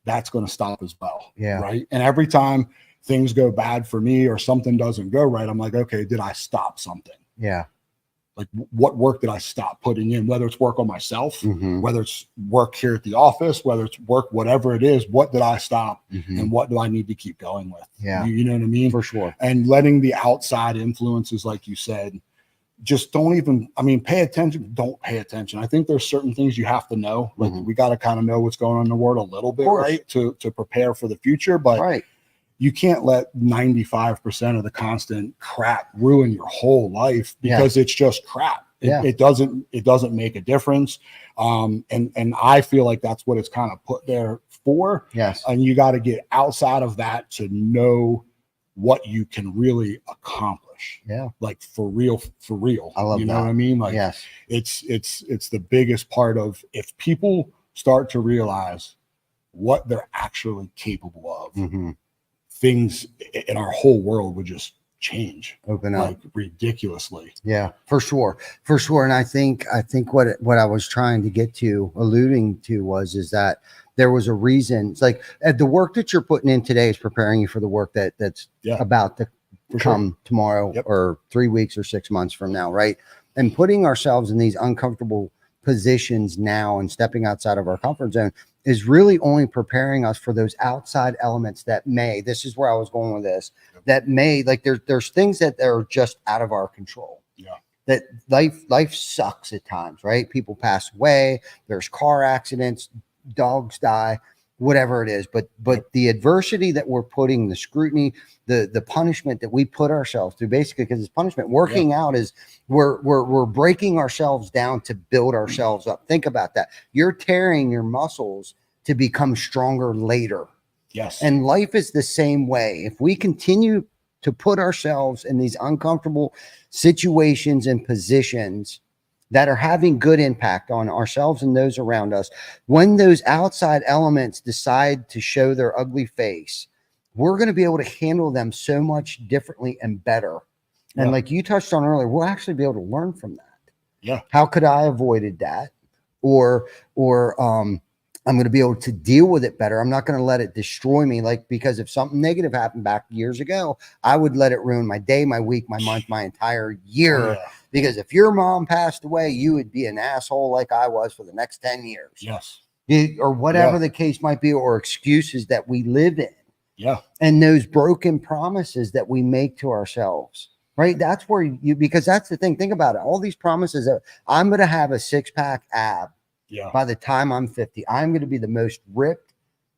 that's going to stop as well. Yeah. Right. And every time things go bad for me or something doesn't go right, I'm like, okay, did I stop something? Yeah. Like, what work did I stop putting in? Whether it's work on myself, whether it's work here at the office, whether it's work, whatever it is, what did I stop and what do I need to keep going with? Yeah. You know what I mean? For sure. And letting the outside influences, like you said, just don't even, pay attention. Don't pay attention. I think there's certain things you have to know. Like, we got to kind of know what's going on in the world a little bit, right? To prepare for the future. But you can't let 95% of the constant crap ruin your whole life because it's just crap. It doesn't make a difference. And I feel like that's what it's kind of put there for. Yes. And you got to get outside of that to know what you can really accomplish. Yeah. Like, for real. I love you know that. what I mean? Like, yes. It's the biggest part of, if people start to realize what they're actually capable of, things in our whole world would just change, open up, like, ridiculously. Yeah, for sure. And I think what I was trying to get to, alluding to, is that there was a reason. It's like the work that you're putting in today is preparing you for the work that's about to come tomorrow or 3 weeks or 6 months from now, right? And putting ourselves in these uncomfortable positions now and stepping outside of our comfort zone is really only preparing us for those outside elements that this is where I was going with this, that may, like, there's things that are just out of our control. Yeah. That life sucks at times, right? People pass away, there's car accidents, dogs die, whatever it is. But the adversity that we're putting, the scrutiny, the punishment that we put ourselves through, basically, because it's punishment. Working out is we're breaking ourselves down to build ourselves up. Think about that. You're tearing your muscles to become stronger later. Yes. And life is the same way. If we continue to put ourselves in these uncomfortable situations and positions that are having good impact on ourselves and those around us, when those outside elements decide to show their ugly face, we're going to be able to handle them so much differently and better. And like you touched on earlier, we'll actually be able to learn from that. Yeah. How could I have avoided that? Or I'm going to be able to deal with it better. I'm not going to let it destroy me. Like, because if something negative happened back years ago, I would let it ruin my day, my week, my month, my entire year. Because if your mom passed away, you would be an asshole like I was for the next 10 years. Yes. Or whatever the case might be, or excuses that we live in. Yeah. And those broken promises that we make to ourselves, right? That's where because that's the thing. Think about it. All these promises that I'm going to have a 6-pack ab. Yeah. By the time I'm 50, I'm going to be the most ripped,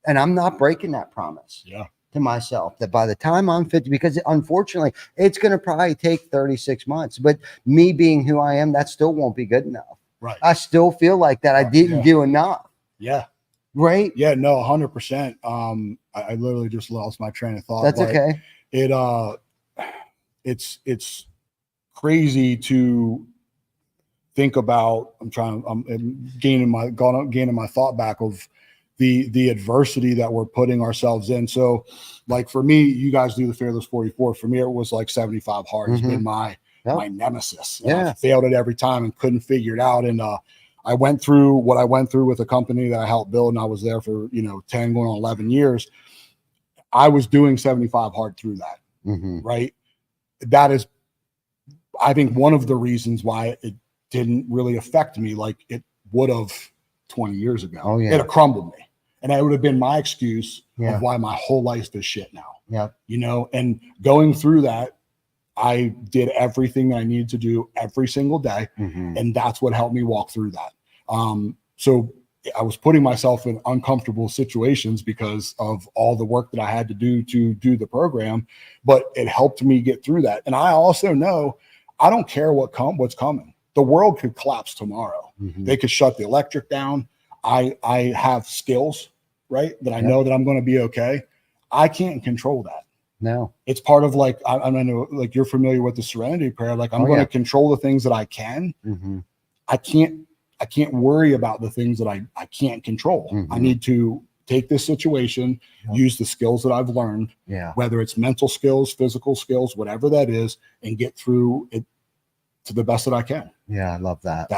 and I'm not breaking that promise to myself that by the time I'm 50, because unfortunately it's going to probably take 36 months, but me being who I am, that still won't be good enough. Right. I still feel like that I didn't do enough. Yeah. Right. Yeah, no, 100%. I literally just lost my train of thought. That's okay. It's crazy to think about. I'm gaining my thought back of the adversity that we're putting ourselves in. So, like, for me, you guys do the Fearless 44. For me, it was like 75 hard. It's been my nemesis. I failed it every time and couldn't figure it out. And I went through what I went through with a company that I helped build, and I was there for 10 going on 11 years. I was doing 75 hard through that. Right. That is, I think, one of the reasons why it didn't really affect me like it would have 20 years ago. Oh, yeah. It crumbled me. And that would have been my excuse of why my whole life is shit now. Yeah. And going through that, I did everything that I needed to do every single day. And that's what helped me walk through that. So I was putting myself in uncomfortable situations because of all the work that I had to do the program, but it helped me get through that. And I also know I don't care what's coming. The world could collapse tomorrow. Mhm. They could shut the electric down. I have skills, right? That I know that I'm going to be okay. I can't control that. No. It's part of like, I know, like you're familiar with the serenity prayer. Like I'm going to control the things that I can. Mhm. I can't worry about the things that I can't control. Mhm. I need to take this situation, use the skills that I've learned, whether it's mental skills, physical skills, whatever that is, and get through it to the best that I can. Yeah, I love that.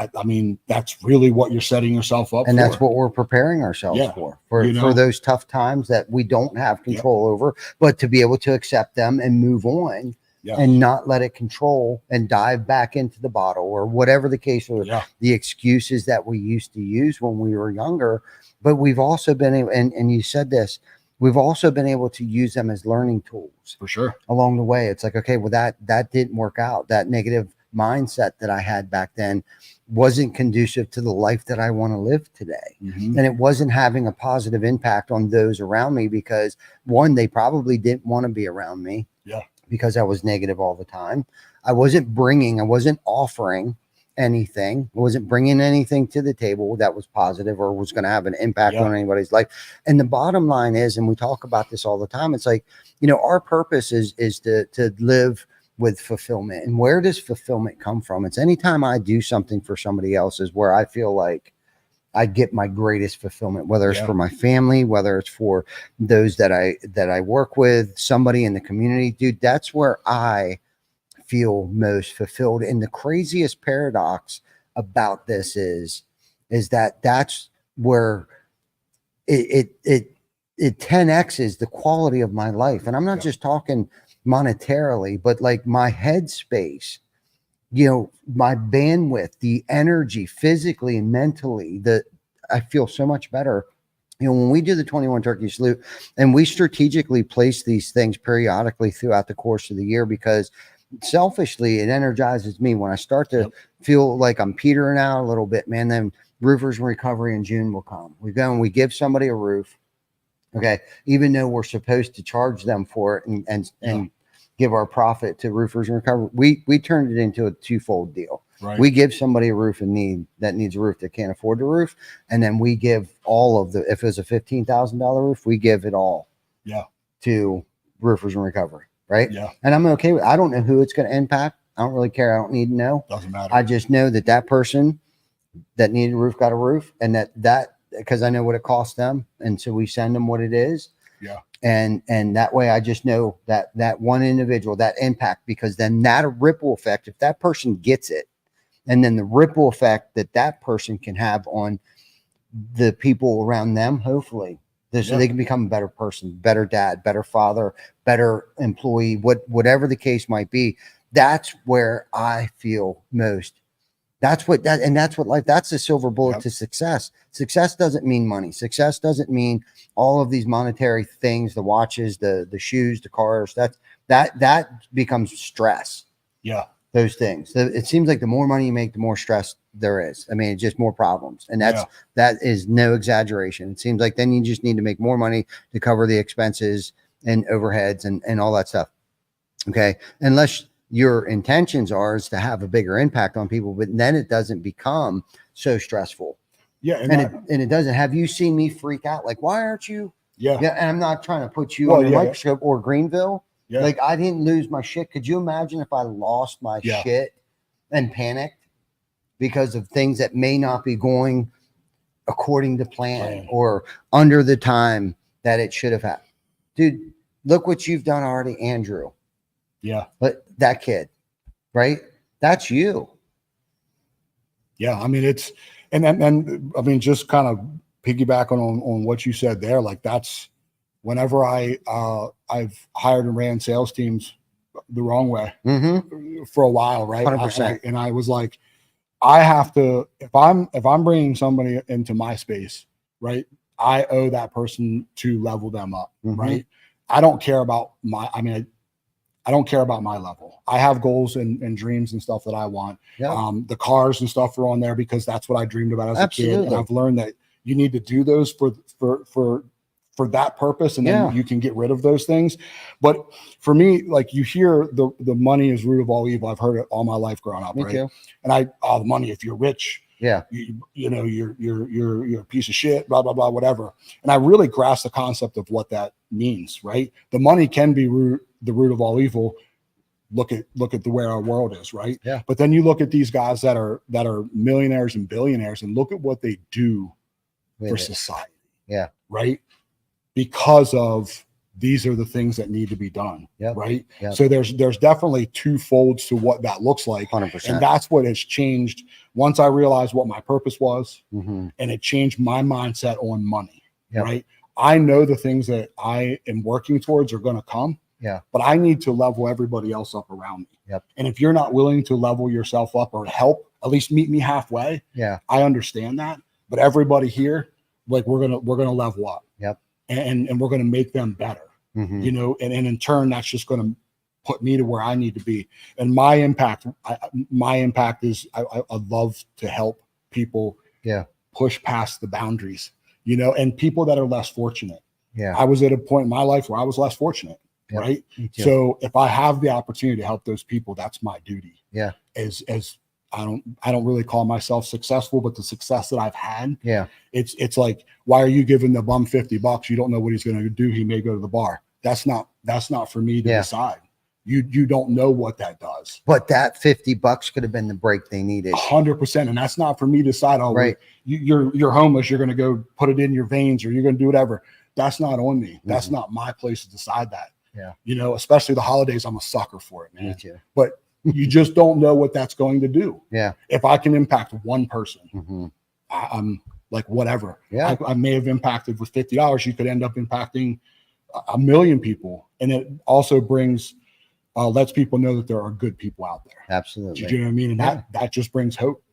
That's really what you're setting yourself up and for. That's what we're preparing ourselves for those tough times that we don't have control over, but to be able to accept them and move on. And not let it control and dive back into the bottle or whatever the case, or the excuses that we used to use when we were younger. But we've also been able, and you said this, we've also been able to use them as learning tools for sure along the way. It's like, okay, well, that didn't work out. That negative mindset that I had back then wasn't conducive to the life that I want to live today. Mm-hmm. And it wasn't having a positive impact on those around me because, one, they probably didn't want to be around me. Because I was negative all the time. I wasn't offering anything. I wasn't bringing anything to the table that was positive or was going to have an impact on anybody's life. And the bottom line is, and we talk about this all the time, it's like, our purpose is to live with fulfillment. And where does fulfillment come from? It's anytime I do something for somebody else is where I feel like I get my greatest fulfillment, whether it's for my family, whether it's for those that I work with, somebody in the community. Dude, that's where I feel most fulfilled. And the craziest paradox about this is that that's where it 10x's the quality of my life. And I'm not just talking monetarily, but like my headspace, my bandwidth, the energy, physically and mentally, that I feel so much better. When we do the 21 turkey salute, and we strategically place these things periodically throughout the course of the year, because selfishly it energizes me when I start to feel like I'm petering out a little bit, man. Then Roofers in Recovery in June will come. We go and we give somebody a roof. Okay. Even though we're supposed to charge them for it and give our profit to Roofers in Recovery, we turned it into a twofold deal. Right. We give somebody a roof that needs a roof that can't afford the roof, and then we give all of if it's a $15,000 roof, we give it all to Roofers in Recovery, right? Yeah. And I'm okay with. I don't know who it's going to impact. I don't really care. I don't need to know. Doesn't matter. I just know that person that needed a roof got a roof, and that because I know what it costs them, and so we send them what it is. Yeah. And that way I just know that one individual, that impact, because then that ripple effect, if that person gets it, and then the ripple effect that person can have on the people around them, hopefully, so they can become a better person, better dad, better father, better employee, whatever the case might be. That's where I feel most. That's what life, that's the silver bullet to success. Success doesn't mean money. Success doesn't mean all of these monetary things, the watches, the shoes, the cars. That becomes stress. Yeah. Those things. It seems like the more money you make, the more stress there is. I mean, it's just more problems. And that is no exaggeration. It seems like then you just need to make more money to cover the expenses and overheads and all that stuff. Okay. Unless your intentions is to have a bigger impact on people, but then it doesn't become so stressful. Yeah. And it doesn't. Have you seen me freak out? Like, why aren't you? Yeah. Yeah. And I'm not trying to put you on the microscope or Greenville. Yeah. Like, I didn't lose my shit. Could you imagine if I lost my shit and panicked because of things that may not be going according to plan or under the time that it should have happened? Dude, look what you've done already, Andrew. Yeah. But that kid, right? That's you. Yeah. I mean, and I mean, just kind of piggyback on what you said there. Like, that's whenever I've hired and ran sales teams the wrong way for a while. Right. 100%. And I was like, I have to, if I'm bringing somebody into my space, right, I owe that person to level them up. Right. I don't care about I don't care about my level. I have goals and dreams and stuff that I want. Yeah. The cars and stuff are on there because that's what I dreamed about as a kid. And I've learned that you need to do those for that purpose, and then you can get rid of those things. But for me, like, you hear the money is root of all evil. I've heard it all my life growing up. Me too. And the money, if you're rich, you know, you're a piece of shit, blah, blah, blah, whatever. And I really grasp the concept of what that means, right? The money can be the root of all evil. Look at where our world is, right? Yeah. But then you look at these guys that are millionaires and billionaires, and look at what they do for society. Yeah. Right. Because of these are the things that need to be done. Right. So there's definitely two folds to what that looks like. 100%. And that's what has changed once I realized what my purpose was, mm-hmm. and it changed my mindset on money. Right. I know the things that I am working towards are going to come. But I need to level everybody else up around me. And if you're not willing to level yourself up or help, at least meet me halfway. I understand that. But everybody here, like, we're gonna level up. And we're gonna make them better. Mm-hmm. You know, and in turn, that's just gonna put me to where I need to be. And my impact is I love to help people push past the boundaries, you know, and people that are less fortunate. I was at a point in my life where I was less fortunate. Right. So if I have the opportunity to help those people, that's my duty. As I don't really call myself successful, but the success that I've had, it's like, why are you giving the bum $50? You don't know what he's going to do. He may go to the bar. That's not for me to decide. You don't know what that does. But that $50 could have been the break they needed. 100%. And that's not for me to decide. Oh, right. You're homeless. You're going to go put it in your veins, or you're going to do whatever. That's not on me. That's not my place to decide that. You know, especially the holidays, I'm a sucker for it, man. Me too. But you just don't know what that's going to do. If I can impact one person, mm-hmm. I'm like, whatever. I may have impacted with $50. You could end up impacting 1 million people. And it also brings, lets people know that there are good people out there. Absolutely. Do you know what I mean? And that just brings hope.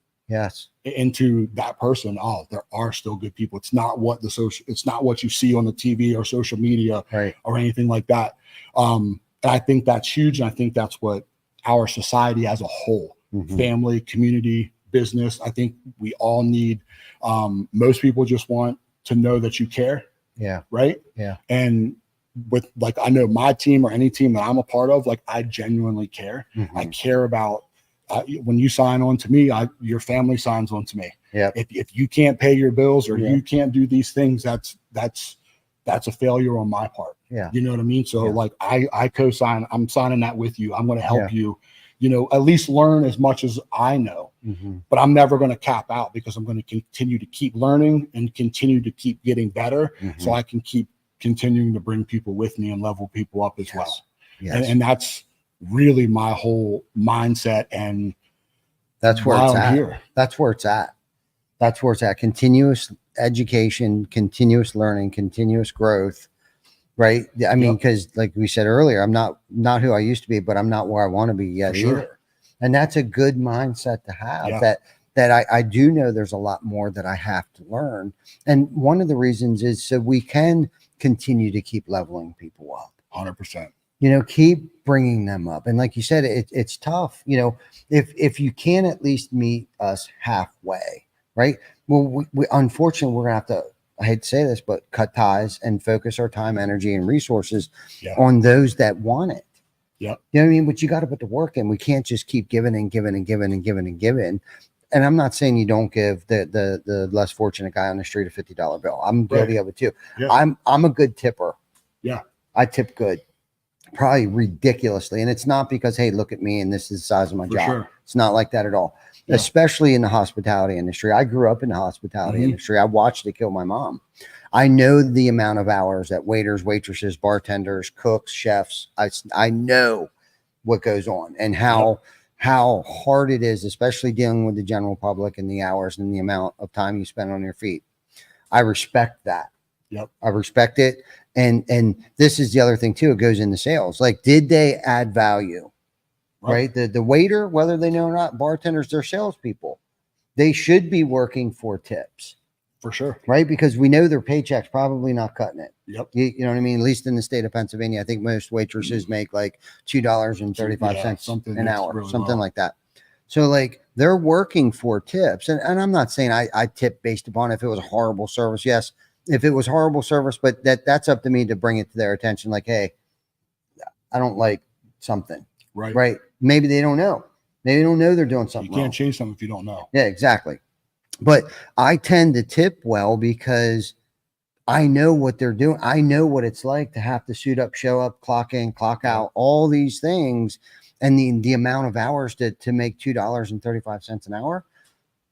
Into that person. Oh, there are still good people. It's not what it's not what you see on the TV or social media, or anything like that. And I think that's huge. And I think that's what our society as a whole, mm-hmm. family, community, business, I think we all need. Most people just want to know that you care. Right. And with, like, I know my team or any team that I'm a part of, like, I genuinely care. Mm-hmm. I care about, when you sign on to me, your family signs on to me. If you can't pay your bills or you can't do these things, that's a failure on my part. You know what I mean? So like, I co-sign, I'm signing that with you. I'm going to help you, you know, at least learn as much as I know, mm-hmm. but I'm never going to cap out, because I'm going to continue to keep learning and continue to keep getting better, mm-hmm. so I can keep continuing to bring people with me and level people up as well. And that's really my whole mindset, and that's where it's at. Here. That's where it's at. That's where it's at. Continuous education, continuous learning, continuous growth. Right. I mean, because like we said earlier, I'm not who I used to be, but I'm not where I want to be yet either. And that's a good mindset to have, that I do know there's a lot more that I have to learn. And one of the reasons is so we can continue to keep leveling people up. 100%. You know, keep bringing them up. And like you said, it's tough. You know, if you can at least meet us halfway, right? Well, we unfortunately, we're going to have to, I hate to say this, but cut ties and focus our time, energy, and resources on those that want it. You know what I mean? But you got to put the work in. We can't just keep giving and giving and giving and giving and giving. And I'm not saying you don't give the less fortunate guy on the street a $50 bill. I'm guilty of it too. I'm a good tipper. I tip good. Probably ridiculously. And it's not because, hey, look at me and this is the size of my job. It's not like that at all. Especially in the hospitality industry. I grew up in the hospitality mm-hmm. industry. I watched it kill my mom. I know the amount of hours that waiters, waitresses, bartenders, cooks, chefs, I know what goes on and how hard it is, especially dealing with the general public and the hours and the amount of time you spend on your feet. I respect that. I respect it. And this is the other thing too. It goes into sales. Like, did they add value? Right. The waiter, whether they know or not, bartenders, they're salespeople. They should be working for tips. For sure. Right. Because we know their paycheck's probably not cutting it. You know what I mean? At least in the state of Pennsylvania, I think most waitresses make like $2.35 an hour, something like that. So like they're working for tips. And I'm not saying I tip based upon if it was a horrible service. Yes, if it was horrible service, but that's up to me to bring it to their attention. Like, hey, I don't like something. Right. Right. Maybe they don't know. Maybe they don't know they're doing You something can't wrong. change something if you don't know. Yeah, exactly. But I tend to tip well because I know what they're doing. I know what it's like to have to suit up, show up, clock in, clock out, all these things, and the amount of hours to make $2.35 an hour.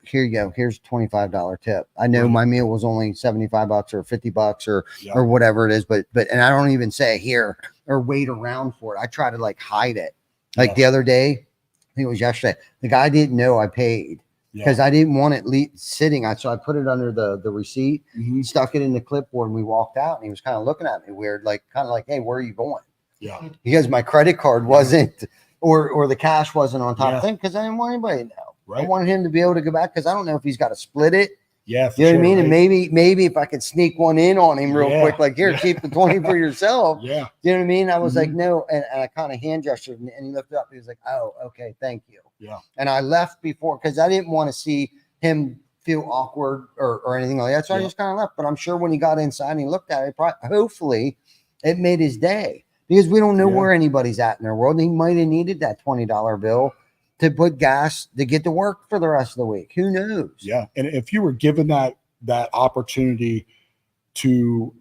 Here you go. Here's a $25 tip. I know Right. my meal was only $75 or $50 or Yeah. or whatever it is, but and I don't even say here or wait around for it. I try to like hide it. Like the Yes. other day, I think it was yesterday. The guy didn't know I paid because I didn't want it sitting. So I put it under the receipt, Mhm. stuck it in the clipboard, and we walked out. And he was kind of looking at me weird, like kind of like, "Hey, where are you going?" Yeah. Because my credit card wasn't, or the cash wasn't on top Yeah. of thing. Because I didn't want anybody to know. I Right. wanted him to be able to go back because I don't know if he's got to split it. Yeah. For You know sure, what I mean? right? And maybe if I could sneak one in on him real Yeah. quick, like here, Yeah. keep the 20 for yourself. Yeah. You know what I mean? I was like, Mhm. no. And I kind of hand gestured and he looked up. He was like, oh, okay, thank you. Yeah. And I left before because I didn't want to see him feel awkward or anything like that. So I Yeah. just kind of left. But I'm sure when he got inside and he looked at it, hopefully it made his day because we don't know Yeah. where anybody's at in their world. He might have needed that $20 bill to put gas to get to work for the rest of the week. Who knows? Yeah. And if you were given that opportunity to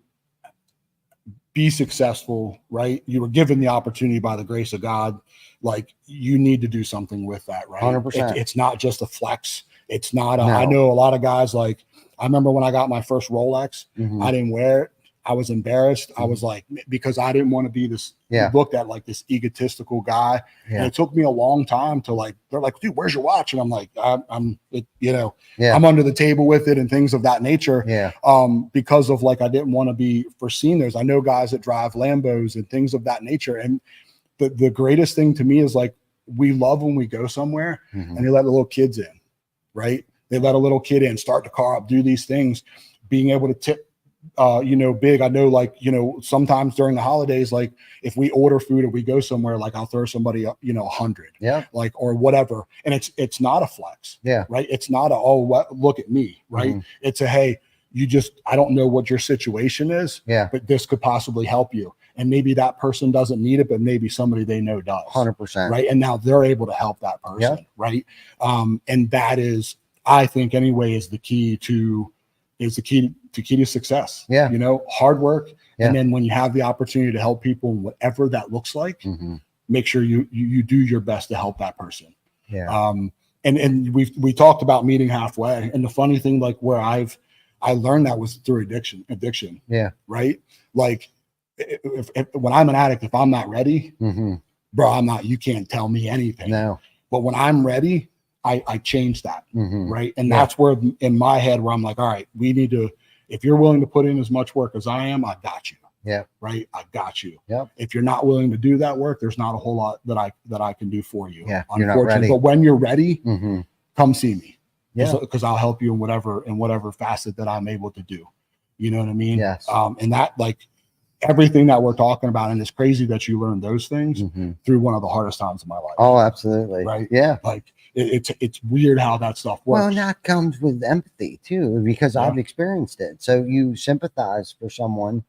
be successful, right? You were given the opportunity by the grace of God. Like you need to do something with that, right? 100%. It's not just a flex. It's not. I No. know a lot of guys. Like I remember when I got my first Rolex, Mhm. I didn't wear it. I was embarrassed. I was like, because I didn't want to be this Yeah. looked at like this egotistical guy. Yeah. And it took me a long time to like, they're like, dude, where's your watch? And I'm like, I'm Yeah. I'm under the table with it and things of that nature. Yeah. Because of like, I didn't want to be foreseen. There's, I know guys that drive Lambos and things of that nature. And the greatest thing to me is like, we love when we go somewhere Mhm. and they let the little kids in, right? They let a little kid in, start the car up, do these things, being able to tip, big. I know, like, sometimes during the holidays, like if we order food or we go somewhere, like I'll throw somebody up, 100, Yeah. like, or whatever. And it's not a flex, Yeah. right? It's not look at me, right? Mhm. It's a, hey, I don't know what your situation is, Yeah. but this could possibly help you. And maybe that person doesn't need it, but maybe somebody they know does. 100%. Right. And now they're able to help that person. Yeah. Right. And that is, I think anyway, is the key to success. Yeah. Hard work. Yeah. And then when you have the opportunity to help people, whatever that looks like, Mhm. make sure you do your best to help that person. Yeah. And we talked about meeting halfway. And the funny thing, like where I learned that was through addiction. Yeah. Right. Like if when I'm an addict, if I'm not ready, Mhm. bro, I'm not, you can't tell me anything. No. But when I'm ready, I change that. Mhm. Right. And Yeah. that's where in my head where I'm like, all right, we need to, if you're willing to put in as much work as I am, I got you. Yeah. Right. I got you. Yep. If you're not willing to do that work, there's not a whole lot that I can do for you. Yeah, you're not ready. But when you're ready, Mhm. come see me. Yeah. Because I'll help you in whatever facet that I'm able to do. You know what I mean? Yes. And that, like, everything that we're talking about, and it's crazy that you learned those things Mhm. through one of the hardest times of my life. Oh, absolutely. Right. Yeah. Like it's weird how that stuff works. Well, and that comes with empathy too, because Yeah. I've experienced it. So you sympathize for someone,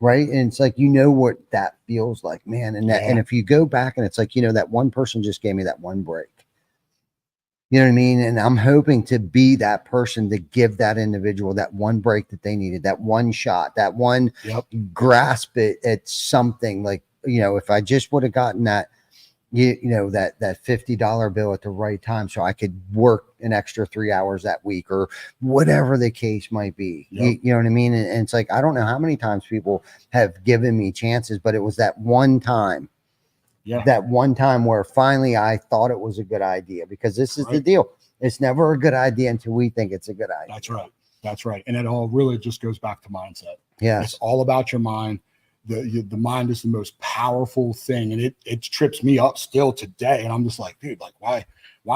right? And it's like, what that feels like, man. And Yeah. and if you go back and it's like, that one person just gave me that one break. You know what I mean? And I'm hoping to be that person to give that individual that one break that they needed, that one shot, that one Yep. grasp at something. Like, if I just would have gotten that, that $50 bill at the right time so I could work an extra 3 hours that week or whatever the case might be. Yep. You know what I mean? And it's like, I don't know how many times people have given me chances, but it was that one time. Yeah. That one time where finally I thought it was a good idea, because this is the Right. deal. It's never a good idea until we think it's a good idea. That's right. That's right. And it all really just goes back to mindset. Yes. It's all about your mind. The mind is the most powerful thing, and it trips me up still today. And I'm just like, dude, like why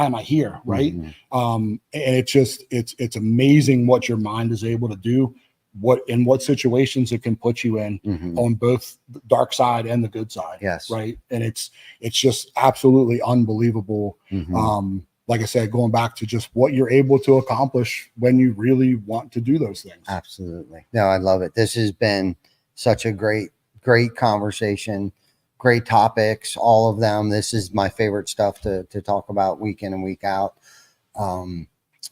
am I here? Right. Mhm. And it's amazing what your mind is able to do, what situations it can put you in Mhm. on both the dark side and the good side. Yes. Right. And it's just absolutely unbelievable. Mhm. like I said, going back to just what you're able to accomplish when you really want to do those things. Absolutely. No, I love it. This has been such a great conversation, great topics, all of them. This is my favorite stuff to talk about week in and week out.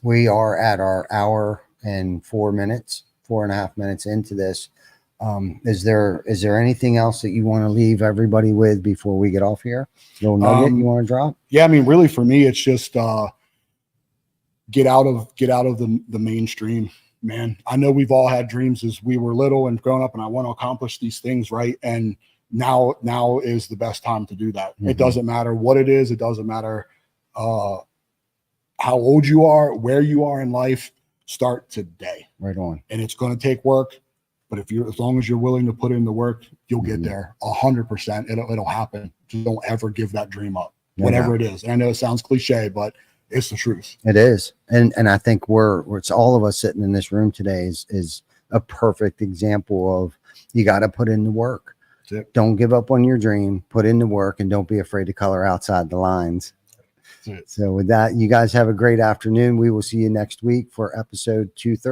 We are at our hour and 4.5 minutes into this. Is there anything else that you want to leave everybody with before we get off here? Little nugget you want to drop? Yeah, I mean, really for me, it's just get out of the mainstream, man. I know we've all had dreams as we were little and growing up, and I want to accomplish these things, right? And now is the best time to do that. It doesn't matter what it is. It doesn't matter how old you are, where you are in life. Start today. Right on. And it's going to take work. But as long as you're willing to put in the work, you'll get there 100%. It'll happen. Just don't ever give that dream up, whatever it is. And I know it sounds cliche, but it's the truth. It is. And I think it's all of us sitting in this room today is a perfect example of you got to put in the work. Don't give up on your dream, put in the work, and don't be afraid to color outside the lines. So with that, you guys have a great afternoon. We will see you next week for episode 230.